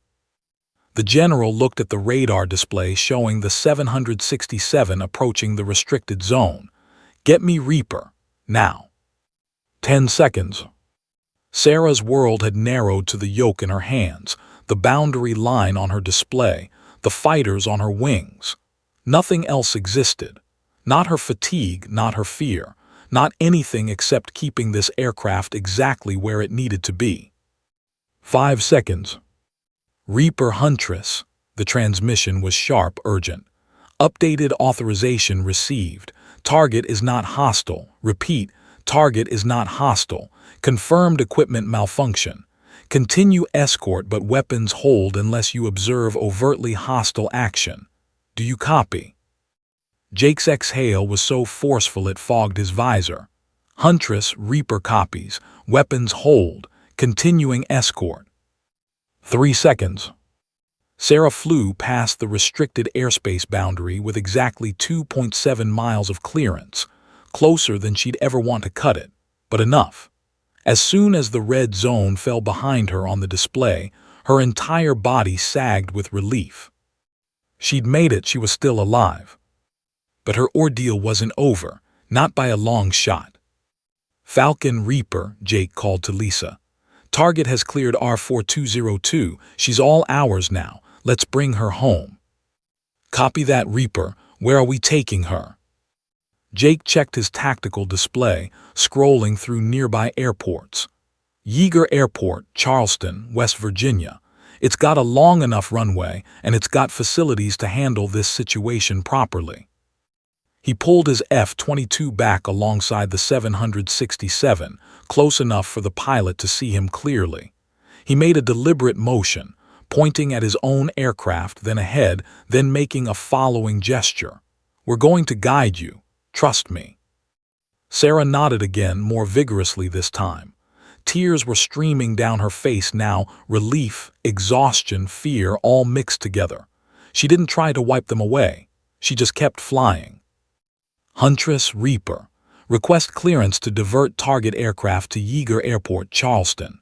The general looked at the radar display showing the 767 approaching the restricted zone. Get me Reaper, now. 10 seconds. Sarah's world had narrowed to the yoke in her hands, the boundary line on her display, the fighters on her wings. Nothing else existed. Not her fatigue, not her fear, not anything except keeping this aircraft exactly where it needed to be. 5 seconds. Reaper Huntress. The transmission was sharp, urgent. Updated authorization received. Target is not hostile. Repeat, target is not hostile. Confirmed equipment malfunction. Continue escort but weapons hold unless you observe overtly hostile action. Do you copy? Jake's exhale was so forceful it fogged his visor. Huntress, Reaper copies. Weapons hold. Continuing escort. 3 seconds. Sarah flew past the restricted airspace boundary with exactly 2.7 miles of clearance, closer than she'd ever want to cut it, but enough. As soon as the red zone fell behind her on the display, her entire body sagged with relief. She'd made it, she was still alive. But her ordeal wasn't over, not by a long shot. Falcon Reaper, Jake called to Lisa. Target has cleared R4202. She's all ours now. Let's bring her home. Copy that, Reaper. Where are we taking her? Jake checked his tactical display, scrolling through nearby airports. Yeager Airport, Charleston, West Virginia. It's got a long enough runway, and it's got facilities to handle this situation properly. He pulled his F-22 back alongside the 767, close enough for the pilot to see him clearly. He made a deliberate motion, pointing at his own aircraft, then ahead, then making a following gesture. We're going to guide you. Trust me. Sarah nodded again, more vigorously this time. Tears were streaming down her face now, relief, exhaustion, fear, all mixed together. She didn't try to wipe them away. She just kept flying. Huntress Reaper. Request clearance to divert target aircraft to Yeager Airport, Charleston.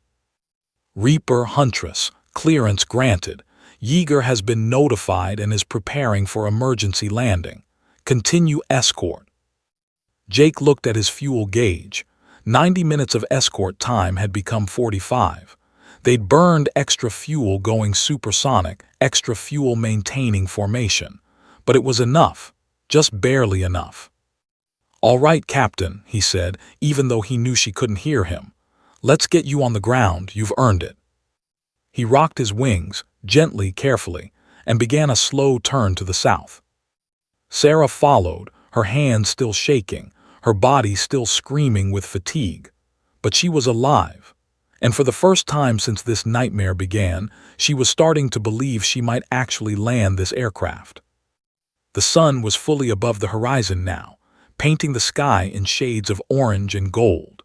Reaper Huntress. Clearance granted. Yeager has been notified and is preparing for emergency landing. Continue escort. Jake looked at his fuel gauge. 90 minutes of escort time had become 45. They'd burned extra fuel going supersonic, extra fuel maintaining formation. But it was enough. Just barely enough. All right, Captain, he said, even though he knew she couldn't hear him. Let's get you on the ground, you've earned it. He rocked his wings, gently, carefully, and began a slow turn to the south. Sarah followed, her hands still shaking, her body still screaming with fatigue. But she was alive, and for the first time since this nightmare began, she was starting to believe she might actually land this aircraft. The sun was fully above the horizon now, painting the sky in shades of orange and gold.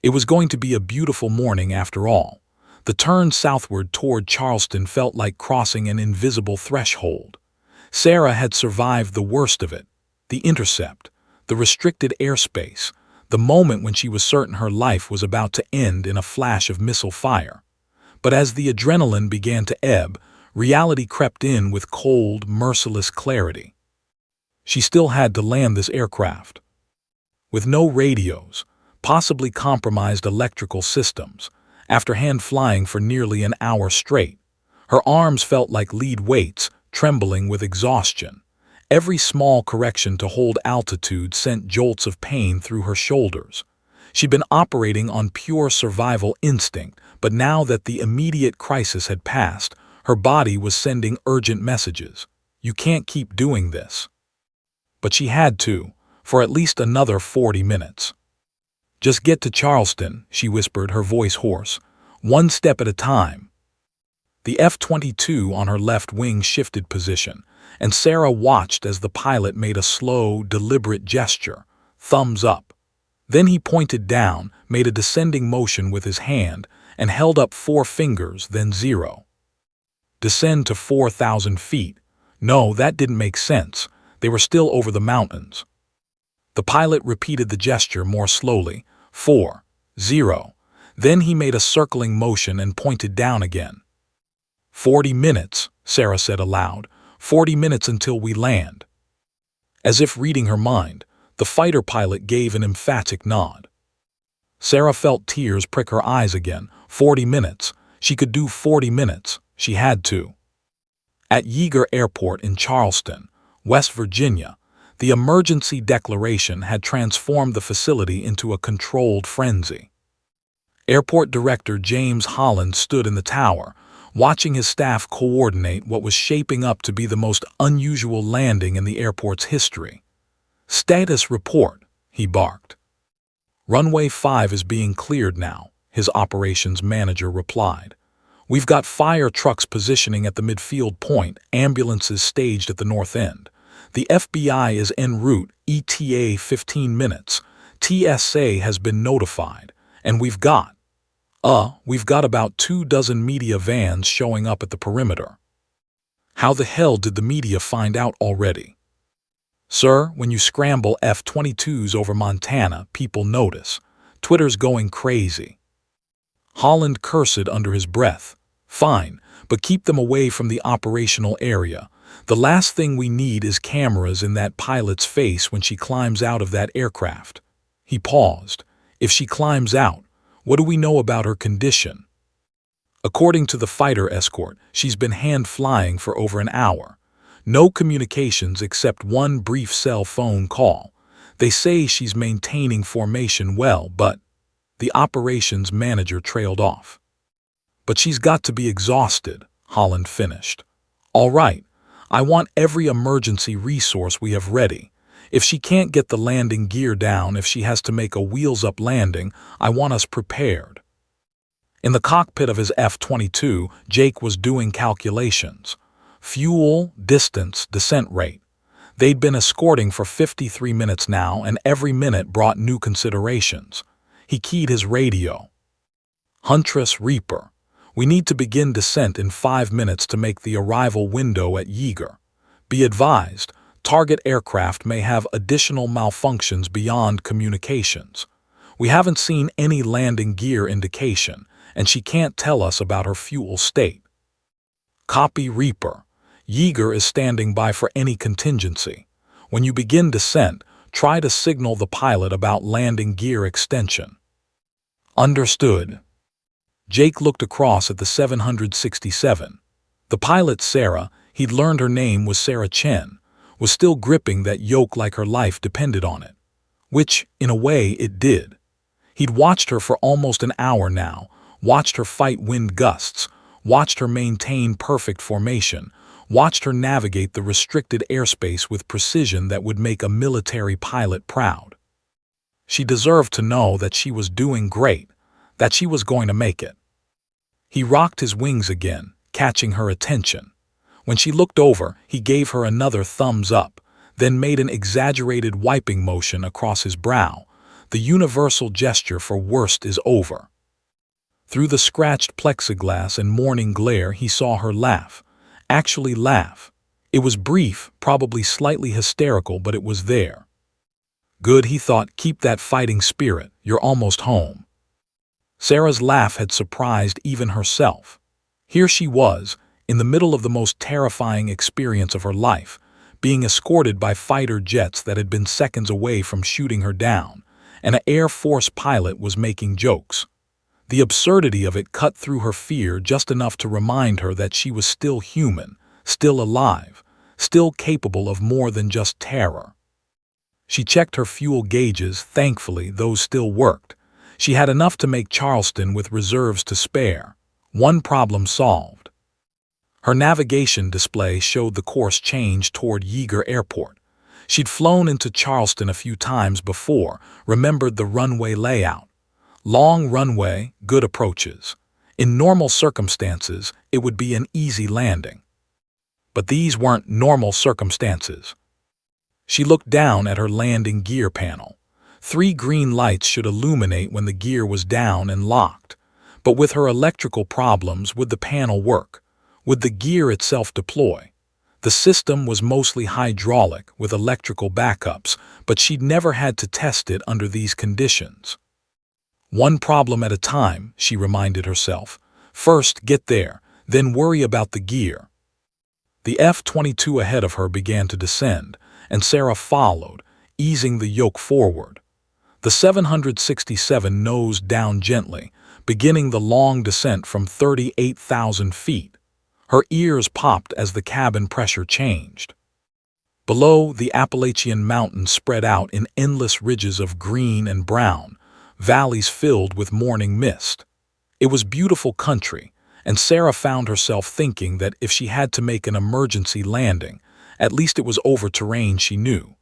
It was going to be a beautiful morning after all. The turn southward toward Charleston felt like crossing an invisible threshold. Sarah had survived the worst of it, the intercept, the restricted airspace, the moment when she was certain her life was about to end in a flash of missile fire. But as the adrenaline began to ebb, reality crept in with cold, merciless clarity. She still had to land this aircraft. With no radios, possibly compromised electrical systems, after hand flying for nearly an hour straight, her arms felt like lead weights, trembling with exhaustion. Every small correction to hold altitude sent jolts of pain through her shoulders. She'd been operating on pure survival instinct, but now that the immediate crisis had passed, her body was sending urgent messages. You can't keep doing this. But she had to, for at least another 40 minutes. Just get to Charleston, she whispered, her voice hoarse. one step at a time. The F-22 on her left wing shifted position, and Sarah watched as the pilot made a slow, deliberate gesture, thumbs up. Then he pointed down, made a descending motion with his hand, and held up 4 fingers, then 0. Descend to 4,000 feet. No, that didn't make sense. They were still over the mountains. The pilot repeated the gesture more slowly. 4, 0. Then he made a circling motion and pointed down again. 40 minutes, Sarah said aloud. 40 minutes until we land. As if reading her mind, the fighter pilot gave an emphatic nod. Sarah felt tears prick her eyes again. 40 minutes. She could do 40 minutes. She had to. At Yeager Airport in Charleston, West Virginia, the emergency declaration had transformed the facility into a controlled frenzy. Airport Director James Holland stood in the tower, watching his staff coordinate what was shaping up to be the most unusual landing in the airport's history. "Status report," he barked. "Runway 5 is being cleared now," his operations manager replied. "We've got fire trucks positioning at the midfield point, ambulances staged at the north end. The FBI is en route, ETA 15 minutes. TSA has been notified, and we've got about 24 media vans showing up at the perimeter." How the hell did the media find out already? "Sir, when you scramble F-22s over Montana, people notice. Twitter's going crazy." Holland cursed under his breath. "Fine, but keep them away from the operational area. The last thing we need is cameras in that pilot's face when she climbs out of that aircraft." He paused. "If she climbs out, what do we know about her condition?" "According to the fighter escort, she's been hand-flying for over an hour. No communications except one brief cell phone call. They say she's maintaining formation well, but—" The operations manager trailed off. "But she's got to be exhausted," Holland finished. "All right, I want every emergency resource we have ready. If she can't get the landing gear down, if she has to make a wheels-up landing, I want us prepared." In the cockpit of his F-22, Jake was doing calculations. Fuel, distance, descent rate. They'd been escorting for 53 minutes now, and every minute brought new considerations. He keyed his radio. "Huntress Reaper. We need to begin descent in 5 minutes to make the arrival window at Yeager. Be advised, target aircraft may have additional malfunctions beyond communications. We haven't seen any landing gear indication, and she can't tell us about her fuel state." "Copy, Reaper. Yeager is standing by for any contingency. When you begin descent, try to signal the pilot about landing gear extension." "Understood." Jake looked across at the 767. The pilot, Sarah, he'd learned her name was Sarah Chen, was still gripping that yoke like her life depended on it. Which, in a way, it did. He'd watched her for almost an hour now, watched her fight wind gusts, watched her maintain perfect formation, watched her navigate the restricted airspace with precision that would make a military pilot proud. She deserved to know that she was doing great, that she was going to make it. He rocked his wings again, catching her attention. When she looked over, he gave her another thumbs up, then made an exaggerated wiping motion across his brow. The universal gesture for worst is over. Through the scratched plexiglass and morning glare, he saw her laugh. Actually laugh. It was brief, probably slightly hysterical, but it was there. "Good," he thought, "keep that fighting spirit. You're almost home." Sarah's laugh had surprised even herself. Here she was, in the middle of the most terrifying experience of her life, being escorted by fighter jets that had been seconds away from shooting her down, and an Air Force pilot was making jokes. The absurdity of it cut through her fear just enough to remind her that she was still human, still alive, still capable of more than just terror. She checked her fuel gauges. Thankfully, those still worked. She had enough to make Charleston with reserves to spare. One problem solved. Her navigation display showed the course change toward Yeager Airport. She'd flown into Charleston a few times before, remembered the runway layout. Long runway, good approaches. In normal circumstances, it would be an easy landing. But these weren't normal circumstances. She looked down at her landing gear panel. 3 green lights should illuminate when the gear was down and locked. But with her electrical problems, would the panel work? Would the gear itself deploy? The system was mostly hydraulic with electrical backups, but she'd never had to test it under these conditions. One problem at a time, she reminded herself. First, get there, then worry about the gear. The F-22 ahead of her began to descend, and Sarah followed, easing the yoke forward. The 767 nosed down gently, beginning the long descent from 38,000 feet. Her ears popped as the cabin pressure changed. Below, the Appalachian Mountains spread out in endless ridges of green and brown, valleys filled with morning mist. It was beautiful country, and Sarah found herself thinking that if she had to make an emergency landing, at least it was over terrain she knew.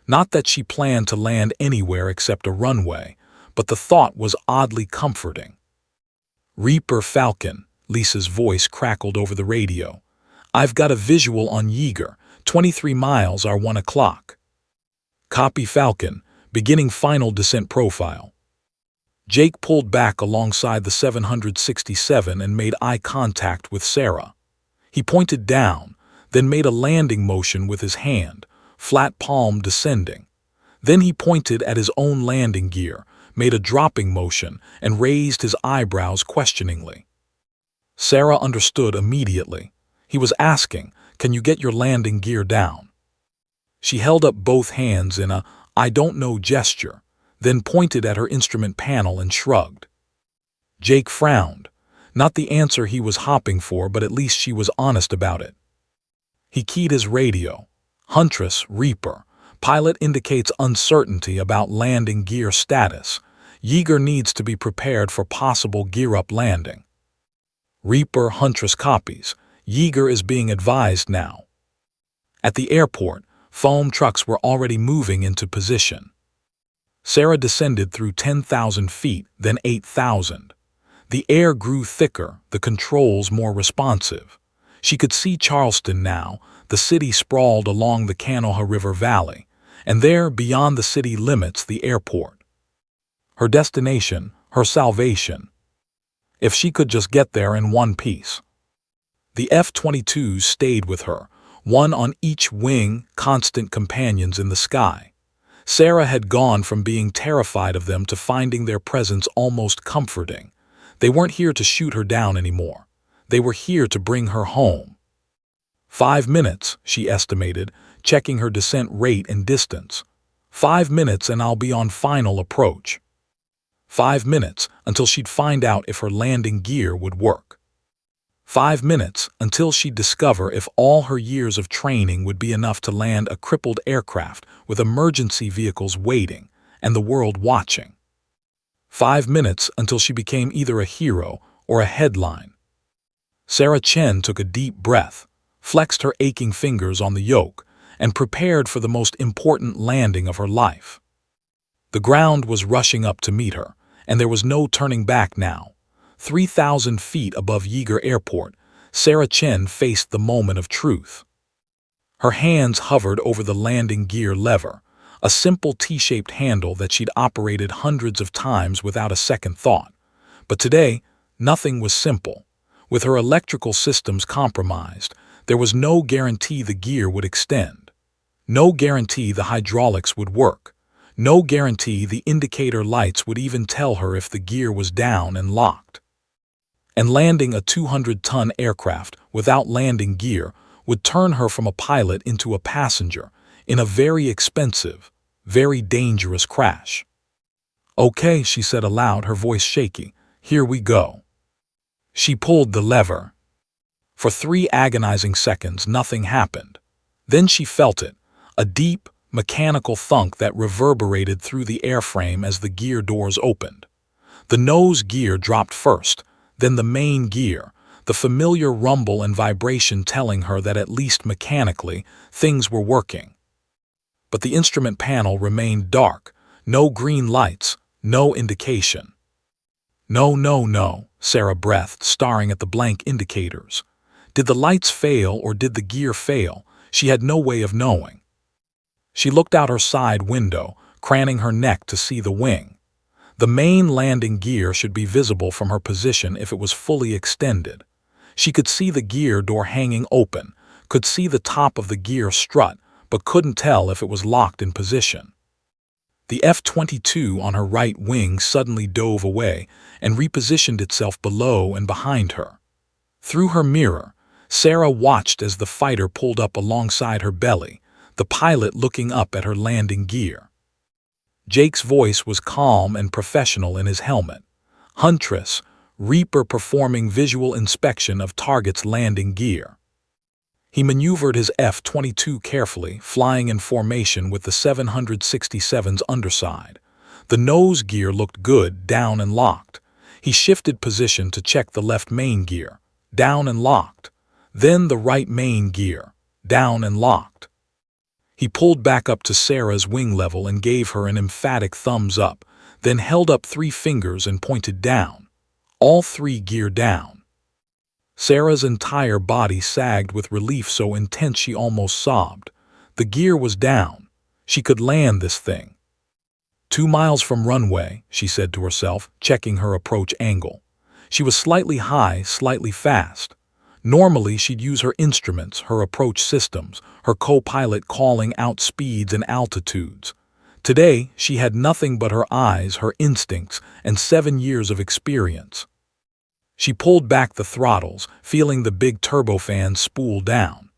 Not that she planned to land anywhere except a runway, but the thought was oddly comforting. "Reaper Falcon," Lisa's voice crackled over the radio. "I've got a visual on Yeager, 23 miles are 1 o'clock. Copy Falcon, beginning final descent profile." Jake pulled back alongside the 767 and made eye contact with Sarah. He pointed down, then made a landing motion with his hand, flat palm descending. Then he pointed at his own landing gear, made a dropping motion, and raised his eyebrows questioningly. Sarah understood immediately. He was asking, "Can you get your landing gear down?" She held up both hands in a "I don't know" gesture, then pointed at her instrument panel and shrugged. Jake frowned. Not the answer he was hoping for, but at least she was honest about it. He keyed his radio. "Huntress, Reaper. Pilot indicates uncertainty about landing gear status. Yeager needs to be prepared for possible gear-up landing." Reaper, Huntress copies. Yeager is being advised now. At the airport, foam trucks were already moving into position. Sarah descended through 10,000 feet, then 8,000. The air grew thicker, the controls more responsive. She could see Charleston now, the city sprawled along the Kanawha River Valley, and there, beyond the city limits, the airport. Her destination, her salvation. If she could just get there in one piece. The F-22s stayed with her, one on each wing, constant companions in the sky. Sarah had gone from being terrified of them to finding their presence almost comforting. They weren't here to shoot her down anymore. They were here to bring her home. 5 minutes, she estimated, checking her descent rate and distance. 5 minutes and I'll be on final approach. 5 minutes until she'd find out if her landing gear would work. 5 minutes until she'd discover if all her years of training would be enough to land a crippled aircraft with emergency vehicles waiting and the world watching. 5 minutes until she became either a hero or a headline. Sarah Chen took a deep breath, flexed her aching fingers on the yoke, and prepared for the most important landing of her life. The ground was rushing up to meet her, and there was no turning back now. 3,000 feet above Yeager Airport, Sarah Chen faced the moment of truth. Her hands hovered over the landing gear lever, a simple T-shaped handle that she'd operated hundreds of times without a second thought. But today, nothing was simple. With her electrical systems compromised, there was no guarantee the gear would extend. No guarantee the hydraulics would work. No guarantee the indicator lights would even tell her if the gear was down and locked. And landing a 200-ton aircraft without landing gear would turn her from a pilot into a passenger in a very expensive, very dangerous crash. "Okay," she said aloud, her voice shaky. "Here we go." She pulled the lever. For 3 agonizing seconds, nothing happened. Then she felt it, a deep, mechanical thunk that reverberated through the airframe as the gear doors opened. The nose gear dropped first, then the main gear, the familiar rumble and vibration telling her that at least mechanically, things were working. But the instrument panel remained dark, no green lights, no indication. No, no, no, Sarah breathed, staring at the blank indicators. Did the lights fail or did the gear fail? She had no way of knowing. She looked out her side window, craning her neck to see the wing. The main landing gear should be visible from her position if it was fully extended. She could see the gear door hanging open, could see the top of the gear strut, but couldn't tell if it was locked in position. The F-22 on her right wing suddenly dove away and repositioned itself below and behind her. Through her mirror, Sarah watched as the fighter pulled up alongside her belly, the pilot looking up at her landing gear. Jake's voice was calm and professional in his helmet. Huntress, Reaper performing visual inspection of target's landing gear. He maneuvered his F-22 carefully, flying in formation with the 767's underside. The nose gear looked good, down and locked. He shifted position to check the left main gear, down and locked. Then the right main gear, down and locked. He pulled back up to Sarah's wing level and gave her an emphatic thumbs up, then held up 3 fingers and pointed down. All 3 gear down. Sarah's entire body sagged with relief so intense she almost sobbed. The gear was down. She could land this thing. 2 miles from runway, she said to herself, checking her approach angle. She was slightly high, slightly fast. Normally, she'd use her instruments, her approach systems, her co-pilot calling out speeds and altitudes. Today, she had nothing but her eyes, her instincts, and 7 years of experience. She pulled back the throttles, feeling the big turbofan spool down.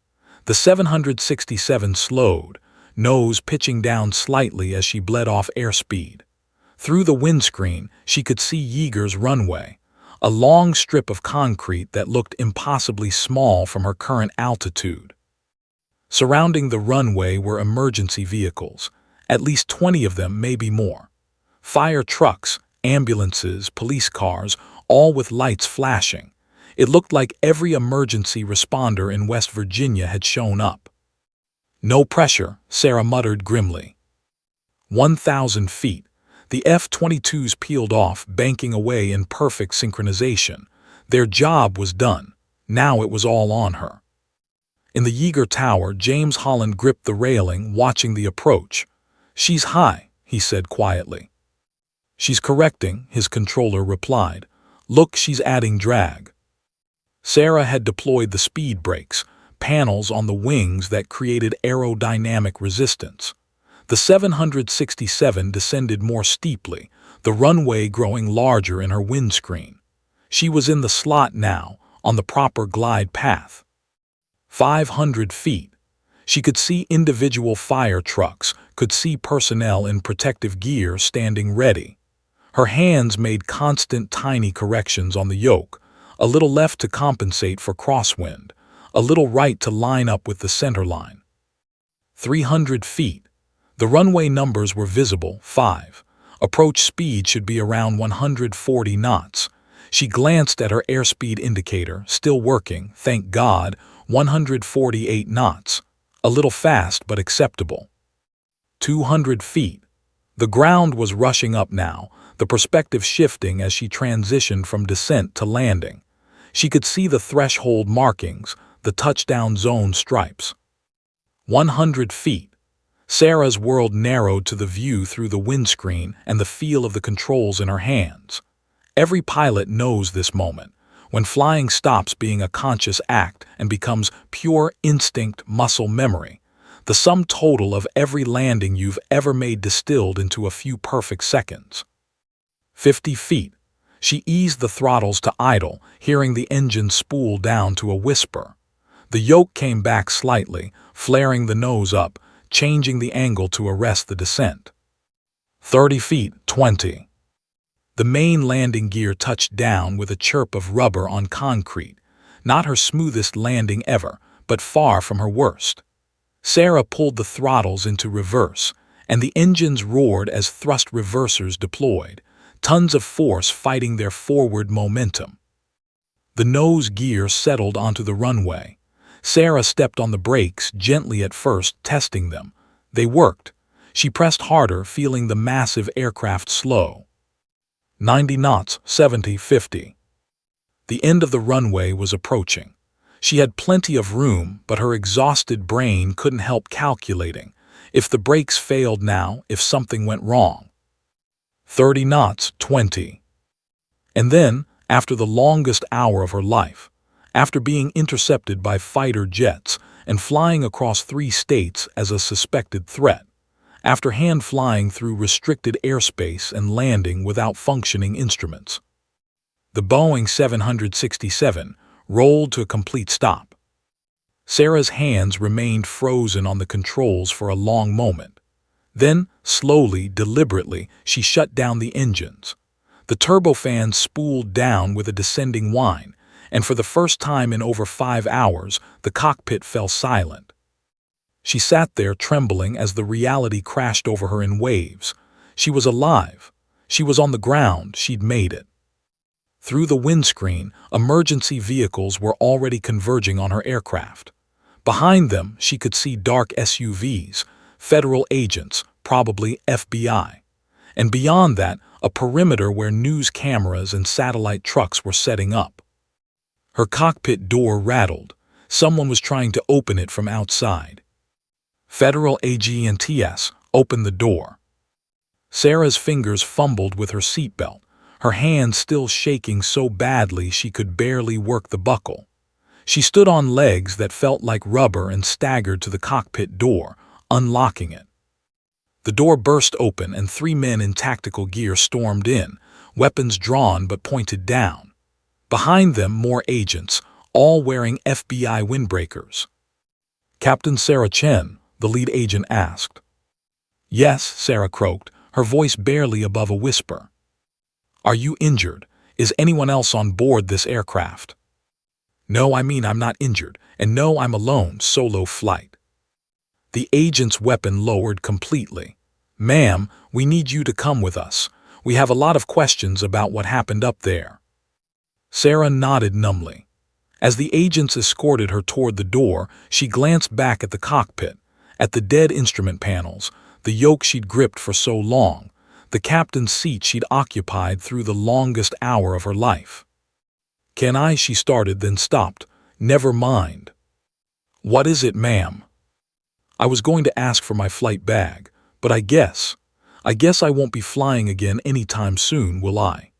The 767 slowed, nose pitching down slightly as she bled off airspeed. Through the windscreen, she could see Yeager's runway, a long strip of concrete that looked impossibly small from her current altitude. Surrounding the runway were emergency vehicles, at least 20 of them, maybe more. Fire trucks, ambulances, police cars, all with lights flashing. It looked like every emergency responder in West Virginia had shown up. No pressure, Sarah muttered grimly. 1,000 feet. The F-22s peeled off, banking away in perfect synchronization. Their job was done. Now it was all on her. In the Yeager Tower, James Holland gripped the railing, watching the approach. "She's high," he said quietly. "She's correcting," his controller replied. "Look, she's adding drag." Sarah had deployed the speed brakes, panels on the wings that created aerodynamic resistance. The 767 descended more steeply, the runway growing larger in her windscreen. She was in the slot now, on the proper glide path. 500 feet. She could see individual fire trucks, could see personnel in protective gear standing ready. Her hands made constant tiny corrections on the yoke, a little left to compensate for crosswind, a little right to line up with the center line. 300 feet. The runway numbers were visible, 5. Approach speed should be around 140 knots. She glanced at her airspeed indicator, still working, thank God, 148 knots. A little fast but acceptable. 200 feet. The ground was rushing up now, the perspective shifting as she transitioned from descent to landing. She could see the threshold markings, the touchdown zone stripes. 100 feet. Sarah's world narrowed to the view through the windscreen and the feel of the controls in her hands. Every pilot knows this moment, when flying stops being a conscious act and becomes pure instinct muscle memory, the sum total of every landing you've ever made distilled into a few perfect seconds. 50 feet. She eased the throttles to idle, hearing the engine spool down to a whisper. The yoke came back slightly, flaring the nose up, changing the angle to arrest the descent. 30 feet, 20. The main landing gear touched down with a chirp of rubber on concrete, not her smoothest landing ever, but far from her worst. Sarah pulled the throttles into reverse, and the engines roared as thrust reversers deployed, tons of force fighting their forward momentum. The nose gear settled onto the runway. Sarah stepped on the brakes, gently at first, testing them. They worked. She pressed harder, feeling the massive aircraft slow. 90 knots, 70, 50. The end of the runway was approaching. She had plenty of room, but her exhausted brain couldn't help calculating. If the brakes failed now, if something went wrong. 30 knots, 20. And then, after the longest hour of her life, after being intercepted by fighter jets and flying across 3 states as a suspected threat, after hand-flying through restricted airspace and landing without functioning instruments, the Boeing 767 rolled to a complete stop. Sarah's hands remained frozen on the controls for a long moment. Then, slowly, deliberately, she shut down the engines. The turbofan spooled down with a descending whine, and for the first time in over 5 hours, the cockpit fell silent. She sat there trembling as the reality crashed over her in waves. She was alive. She was on the ground. She'd made it. Through the windscreen, emergency vehicles were already converging on her aircraft. Behind them, she could see dark SUVs, federal agents, probably FBI. And beyond that, a perimeter where news cameras and satellite trucks were setting up. Her cockpit door rattled. Someone was trying to open it from outside. Federal agents opened the door. Sarah's fingers fumbled with her seatbelt, her hands still shaking so badly she could barely work the buckle. She stood on legs that felt like rubber and staggered to the cockpit door, unlocking it. The door burst open and 3 men in tactical gear stormed in, weapons drawn but pointed down. Behind them, more agents, all wearing FBI windbreakers. "Captain Sarah Chen?" the lead agent asked. "Yes," Sarah croaked, her voice barely above a whisper. "Are you injured? Is anyone else on board this aircraft?" "No, I'm not injured, and no, I'm alone, solo flight." The agent's weapon lowered completely. "Ma'am, we need you to come with us. We have a lot of questions about what happened up there." Sarah nodded numbly. As the agents escorted her toward the door, she glanced back at the cockpit, at the dead instrument panels, the yoke she'd gripped for so long, the captain's seat she'd occupied through the longest hour of her life. "Can I?" she started, then stopped. "Never mind." "What is it, ma'am?" "I was going to ask for my flight bag, but I guess I won't be flying again anytime soon, will I?"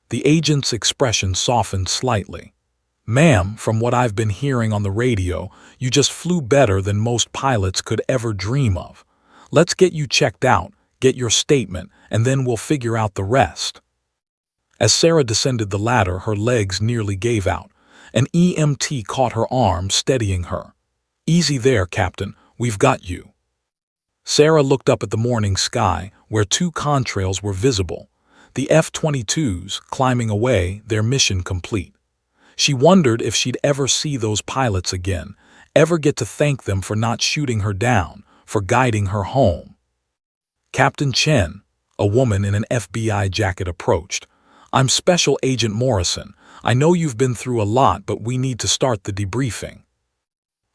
The agent's expression softened slightly. "Ma'am, from what I've been hearing on the radio, you just flew better than most pilots could ever dream of. Let's get you checked out, get your statement, and then we'll figure out the rest." As Sarah descended the ladder, her legs nearly gave out. An EMT caught her arm, steadying her. "Easy there, Captain. We've got you." Sarah looked up at the morning sky, where 2 contrails were visible. The F-22s climbing away, their mission complete. She wondered if she'd ever see those pilots again, ever get to thank them for not shooting her down, for guiding her home. "Captain Chen," a woman in an FBI jacket approached. "I'm Special Agent Morrison. I know you've been through a lot, but we need to start the debriefing."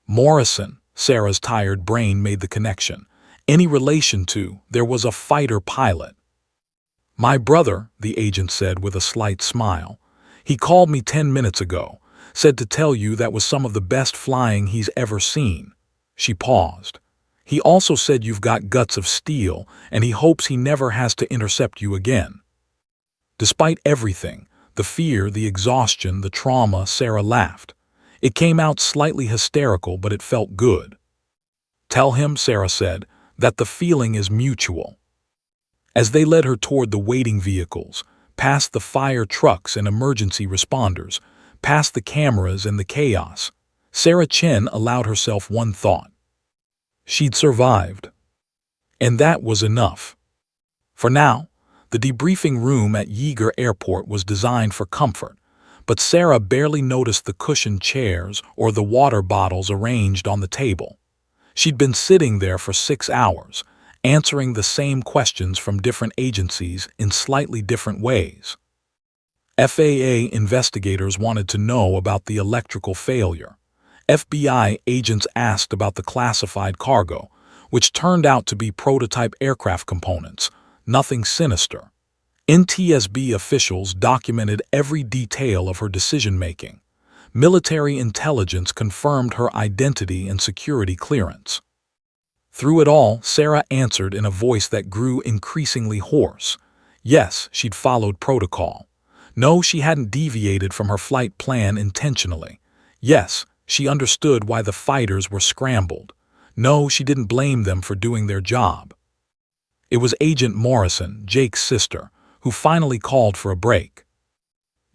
Morrison, Sarah's tired brain made the connection. Any relation to, there was a fighter pilot. "My brother," the agent said with a slight smile. "He called me 10 minutes ago, said to tell you that was some of the best flying he's ever seen." She paused. "He also said you've got guts of steel, and he hopes he never has to intercept you again." Despite everything, the fear, the exhaustion, the trauma, Sarah laughed. It came out slightly hysterical, but it felt good. "Tell him," Sarah said, "that the feeling is mutual." As they led her toward the waiting vehicles, past the fire trucks and emergency responders, past the cameras and the chaos, Sarah Chen allowed herself one thought. She'd survived. And that was enough. For now, the debriefing room at Yeager Airport was designed for comfort, but Sarah barely noticed the cushioned chairs or the water bottles arranged on the table. She'd been sitting there for 6 hours, answering the same questions from different agencies in slightly different ways. FAA investigators wanted to know about the electrical failure. FBI agents asked about the classified cargo, which turned out to be prototype aircraft components, nothing sinister. NTSB officials documented every detail of her decision-making. Military intelligence confirmed her identity and security clearance. Through it all, Sarah answered in a voice that grew increasingly hoarse. Yes, she'd followed protocol. No, she hadn't deviated from her flight plan intentionally. Yes, she understood why the fighters were scrambled. No, she didn't blame them for doing their job. It was Agent Morrison, Jake's sister, who finally called for a break.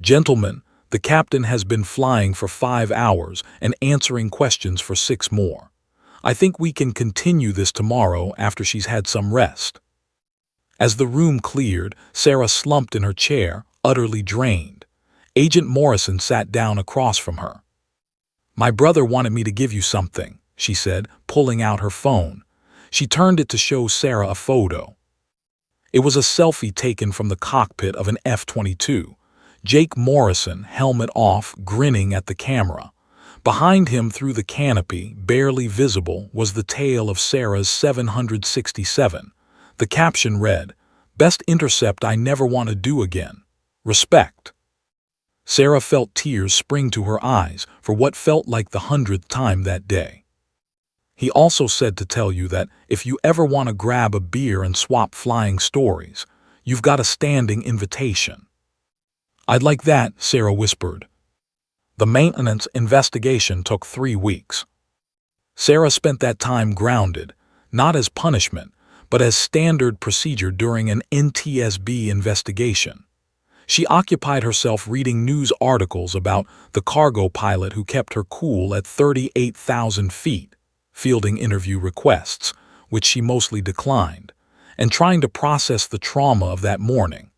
"Gentlemen, the captain has been flying for 5 hours and answering questions for 6 more. I think we can continue this tomorrow after she's had some rest." As the room cleared, Sarah slumped in her chair, utterly drained. Agent Morrison sat down across from her. "My brother wanted me to give you something," she said, pulling out her phone. She turned it to show Sarah a photo. It was a selfie taken from the cockpit of an F-22. Jake Morrison, helmet off, grinning at the camera. Behind him through the canopy, barely visible, was the tail of Sarah's 767. The caption read, "Best intercept I never want to do again. Respect." Sarah felt tears spring to her eyes for what felt like the 100th time that day. "He also said to tell you that if you ever want to grab a beer and swap flying stories, you've got a standing invitation." "I'd like that," Sarah whispered. The maintenance investigation took 3 weeks. Sarah spent that time grounded, not as punishment, but as standard procedure during an NTSB investigation. She occupied herself reading news articles about the cargo pilot who kept her cool at 38,000 feet, fielding interview requests, which she mostly declined, and trying to process the trauma of that morning.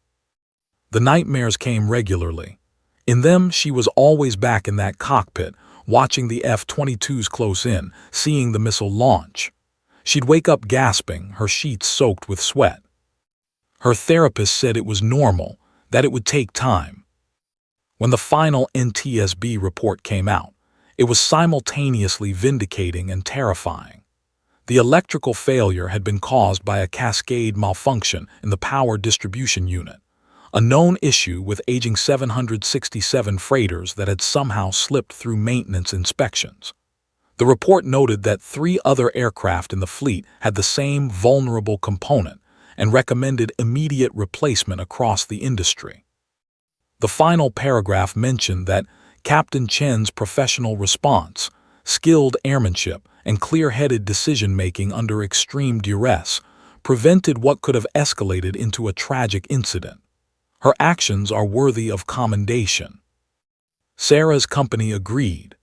The nightmares came regularly. In them, she was always back in that cockpit, watching the F-22s close in, seeing the missile launch. She'd wake up gasping, her sheets soaked with sweat. Her therapist said it was normal, that it would take time. When the final NTSB report came out, it was simultaneously vindicating and terrifying. The electrical failure had been caused by a cascade malfunction in the power distribution unit, a known issue with aging 767 freighters that had somehow slipped through maintenance inspections. The report noted that 3 other aircraft in the fleet had the same vulnerable component and recommended immediate replacement across the industry. The final paragraph mentioned that Captain Chen's professional response, skilled airmanship, and clear-headed decision-making under extreme duress prevented what could have escalated into a tragic incident. Her actions are worthy of commendation. Sarah's company agreed.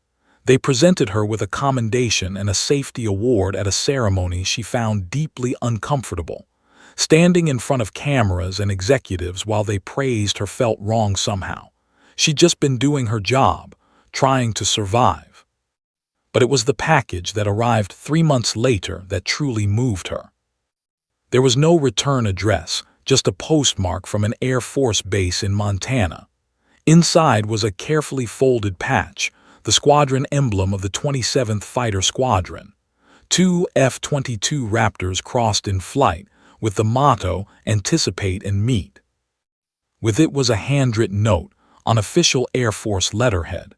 They presented her with a commendation and a safety award at a ceremony she found deeply uncomfortable. Standing in front of cameras and executives while they praised her felt wrong somehow. She'd just been doing her job, trying to survive. But it was the package that arrived 3 months later that truly moved her. There was no return address, just a postmark from an Air Force base in Montana. Inside was a carefully folded patch, the squadron emblem of the 27th Fighter Squadron. 2 F-22 Raptors crossed in flight, with the motto, "Anticipate and Meet." With it was a handwritten note on official Air Force letterhead.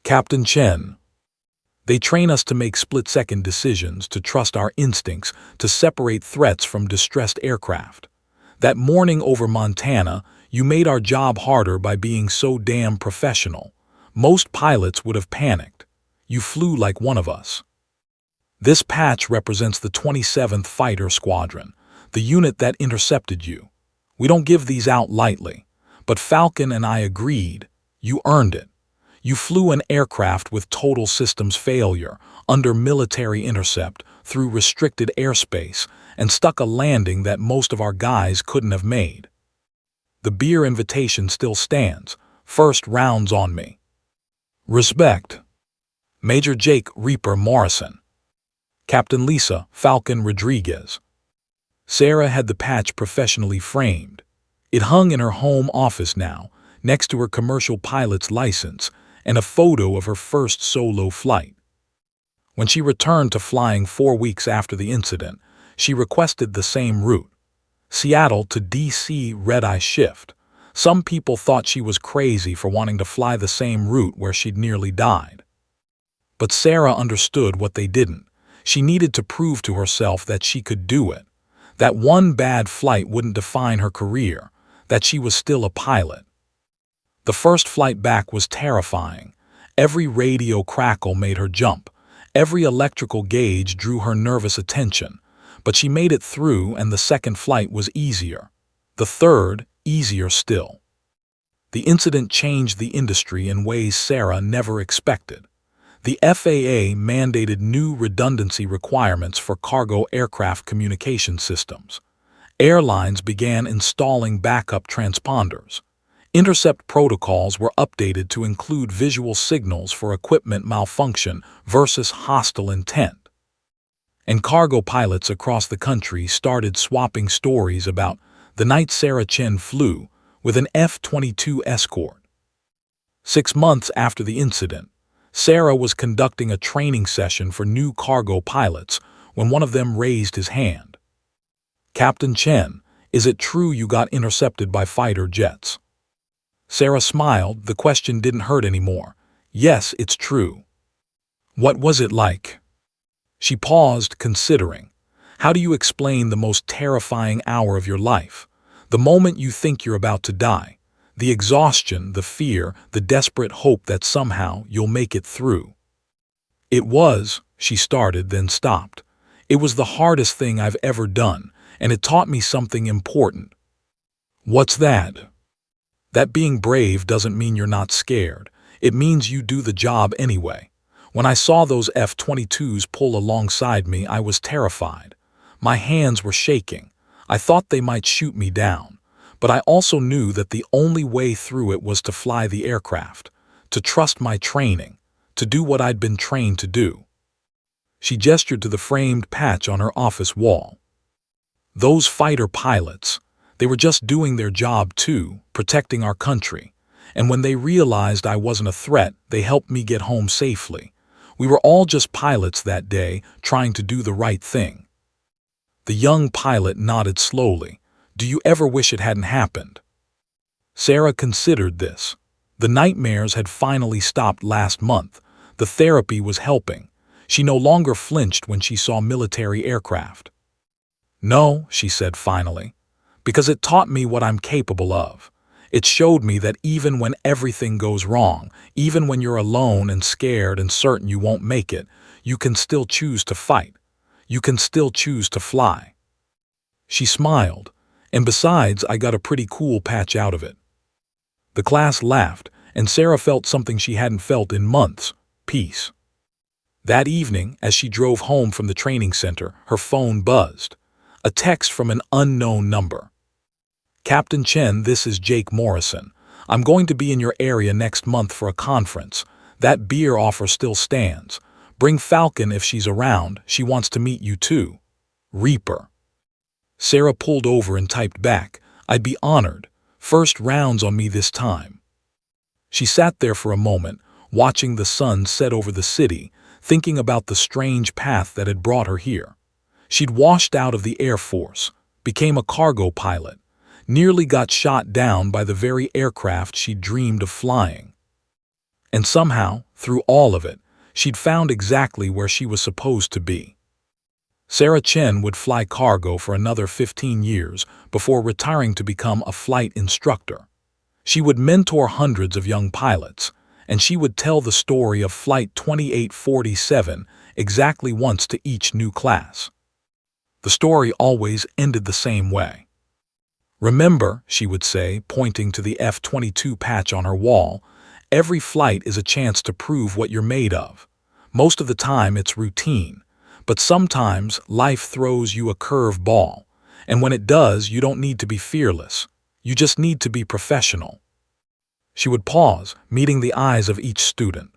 "Captain Chen, they train us to make split-second decisions, to trust our instincts, to separate threats from distressed aircraft. That morning over Montana, you made our job harder by being so damn professional. Most pilots would have panicked. You flew like one of us." This patch represents the 27th Fighter Squadron, the unit that intercepted you. We don't give these out lightly, but Falcon and I agreed. You earned it. You flew an aircraft with total systems failure, under military intercept, through restricted airspace, and stuck a landing that most of our guys couldn't have made. The beer invitation still stands. First round's on me. Respect. Major Jake Reaper Morrison. Captain Lisa Falcon Rodriguez. Sarah had the patch professionally framed. It hung in her home office now, next to her commercial pilot's license and a photo of her first solo flight. When she returned to flying 4 weeks after the incident, she requested the same route. Seattle to DC red-eye shift. Some people thought she was crazy for wanting to fly the same route where she'd nearly died. But Sarah understood what they didn't. She needed to prove to herself that she could do it, that one bad flight wouldn't define her career, that she was still a pilot. The first flight back was terrifying. Every radio crackle made her jump. Every electrical gauge drew her nervous attention. But she made it through, and the second flight was easier. The third, easier still. The incident changed the industry in ways Sarah never expected. The FAA mandated new redundancy requirements for cargo aircraft communication systems. Airlines began installing backup transponders. Intercept protocols were updated to include visual signals for equipment malfunction versus hostile intent. And cargo pilots across the country started swapping stories about the night Sarah Chen flew with an F-22 escort. 6 months after the incident, Sarah was conducting a training session for new cargo pilots when one of them raised his hand. "Captain Chen, is it true you got intercepted by fighter jets?" Sarah smiled. The question didn't hurt anymore. "Yes, it's true." "What was it like?" She paused, considering. How do you explain the most terrifying hour of your life? The moment you think you're about to die. The exhaustion, the fear, the desperate hope that somehow you'll make it through. "It was," she started, then stopped. "It was the hardest thing I've ever done, and it taught me something important." "What's that?" "That being brave doesn't mean you're not scared. It means you do the job anyway. When I saw those F-22s pull alongside me, I was terrified. My hands were shaking. I thought they might shoot me down. But I also knew that the only way through it was to fly the aircraft, to trust my training, to do what I'd been trained to do." She gestured to the framed patch on her office wall. "Those fighter pilots, they were just doing their job too, protecting our country. And when they realized I wasn't a threat, they helped me get home safely. We were all just pilots that day, trying to do the right thing." The young pilot nodded slowly. "Do you ever wish it hadn't happened?" Sarah considered this. The nightmares had finally stopped last month. The therapy was helping. She no longer flinched when she saw military aircraft. "No," she said finally, "because it taught me what I'm capable of. It showed me that even when everything goes wrong, even when you're alone and scared and certain you won't make it, you can still choose to fight. You can still choose to fly." She smiled. "And besides, I got a pretty cool patch out of it." The class laughed, and Sarah felt something she hadn't felt in months: peace. That evening, as she drove home from the training center, her phone buzzed. A text from an unknown number. "Captain Chen, this is Jake Morrison. I'm going to be in your area next month for a conference. That beer offer still stands. Bring Falcon if she's around. She wants to meet you too. Reaper." Sarah pulled over and typed back, "I'd be honored. First rounds on me this time." She sat there for a moment, watching the sun set over the city, thinking about the strange path that had brought her here. She'd washed out of the Air Force, became a cargo pilot, nearly got shot down by the very aircraft she'd dreamed of flying. And somehow, through all of it, she'd found exactly where she was supposed to be. Sarah Chen would fly cargo for another 15 years before retiring to become a flight instructor. She would mentor hundreds of young pilots, and she would tell the story of Flight 2847 exactly once to each new class. The story always ended the same way. "Remember," she would say, pointing to the F-22 patch on her wall, "every flight is a chance to prove what you're made of. Most of the time it's routine. But sometimes life throws you a curve ball, and when it does, you don't need to be fearless. You just need to be professional." She would pause, meeting the eyes of each student.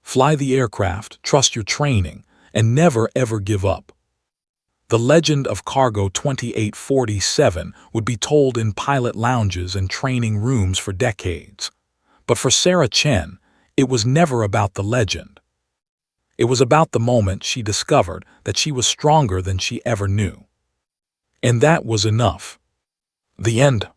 "Fly the aircraft, trust your training, and never ever give up." The legend of Cargo 2847 would be told in pilot lounges and training rooms for decades. But for Sarah Chen, it was never about the legend. It was about the moment she discovered that she was stronger than she ever knew. And that was enough. The end.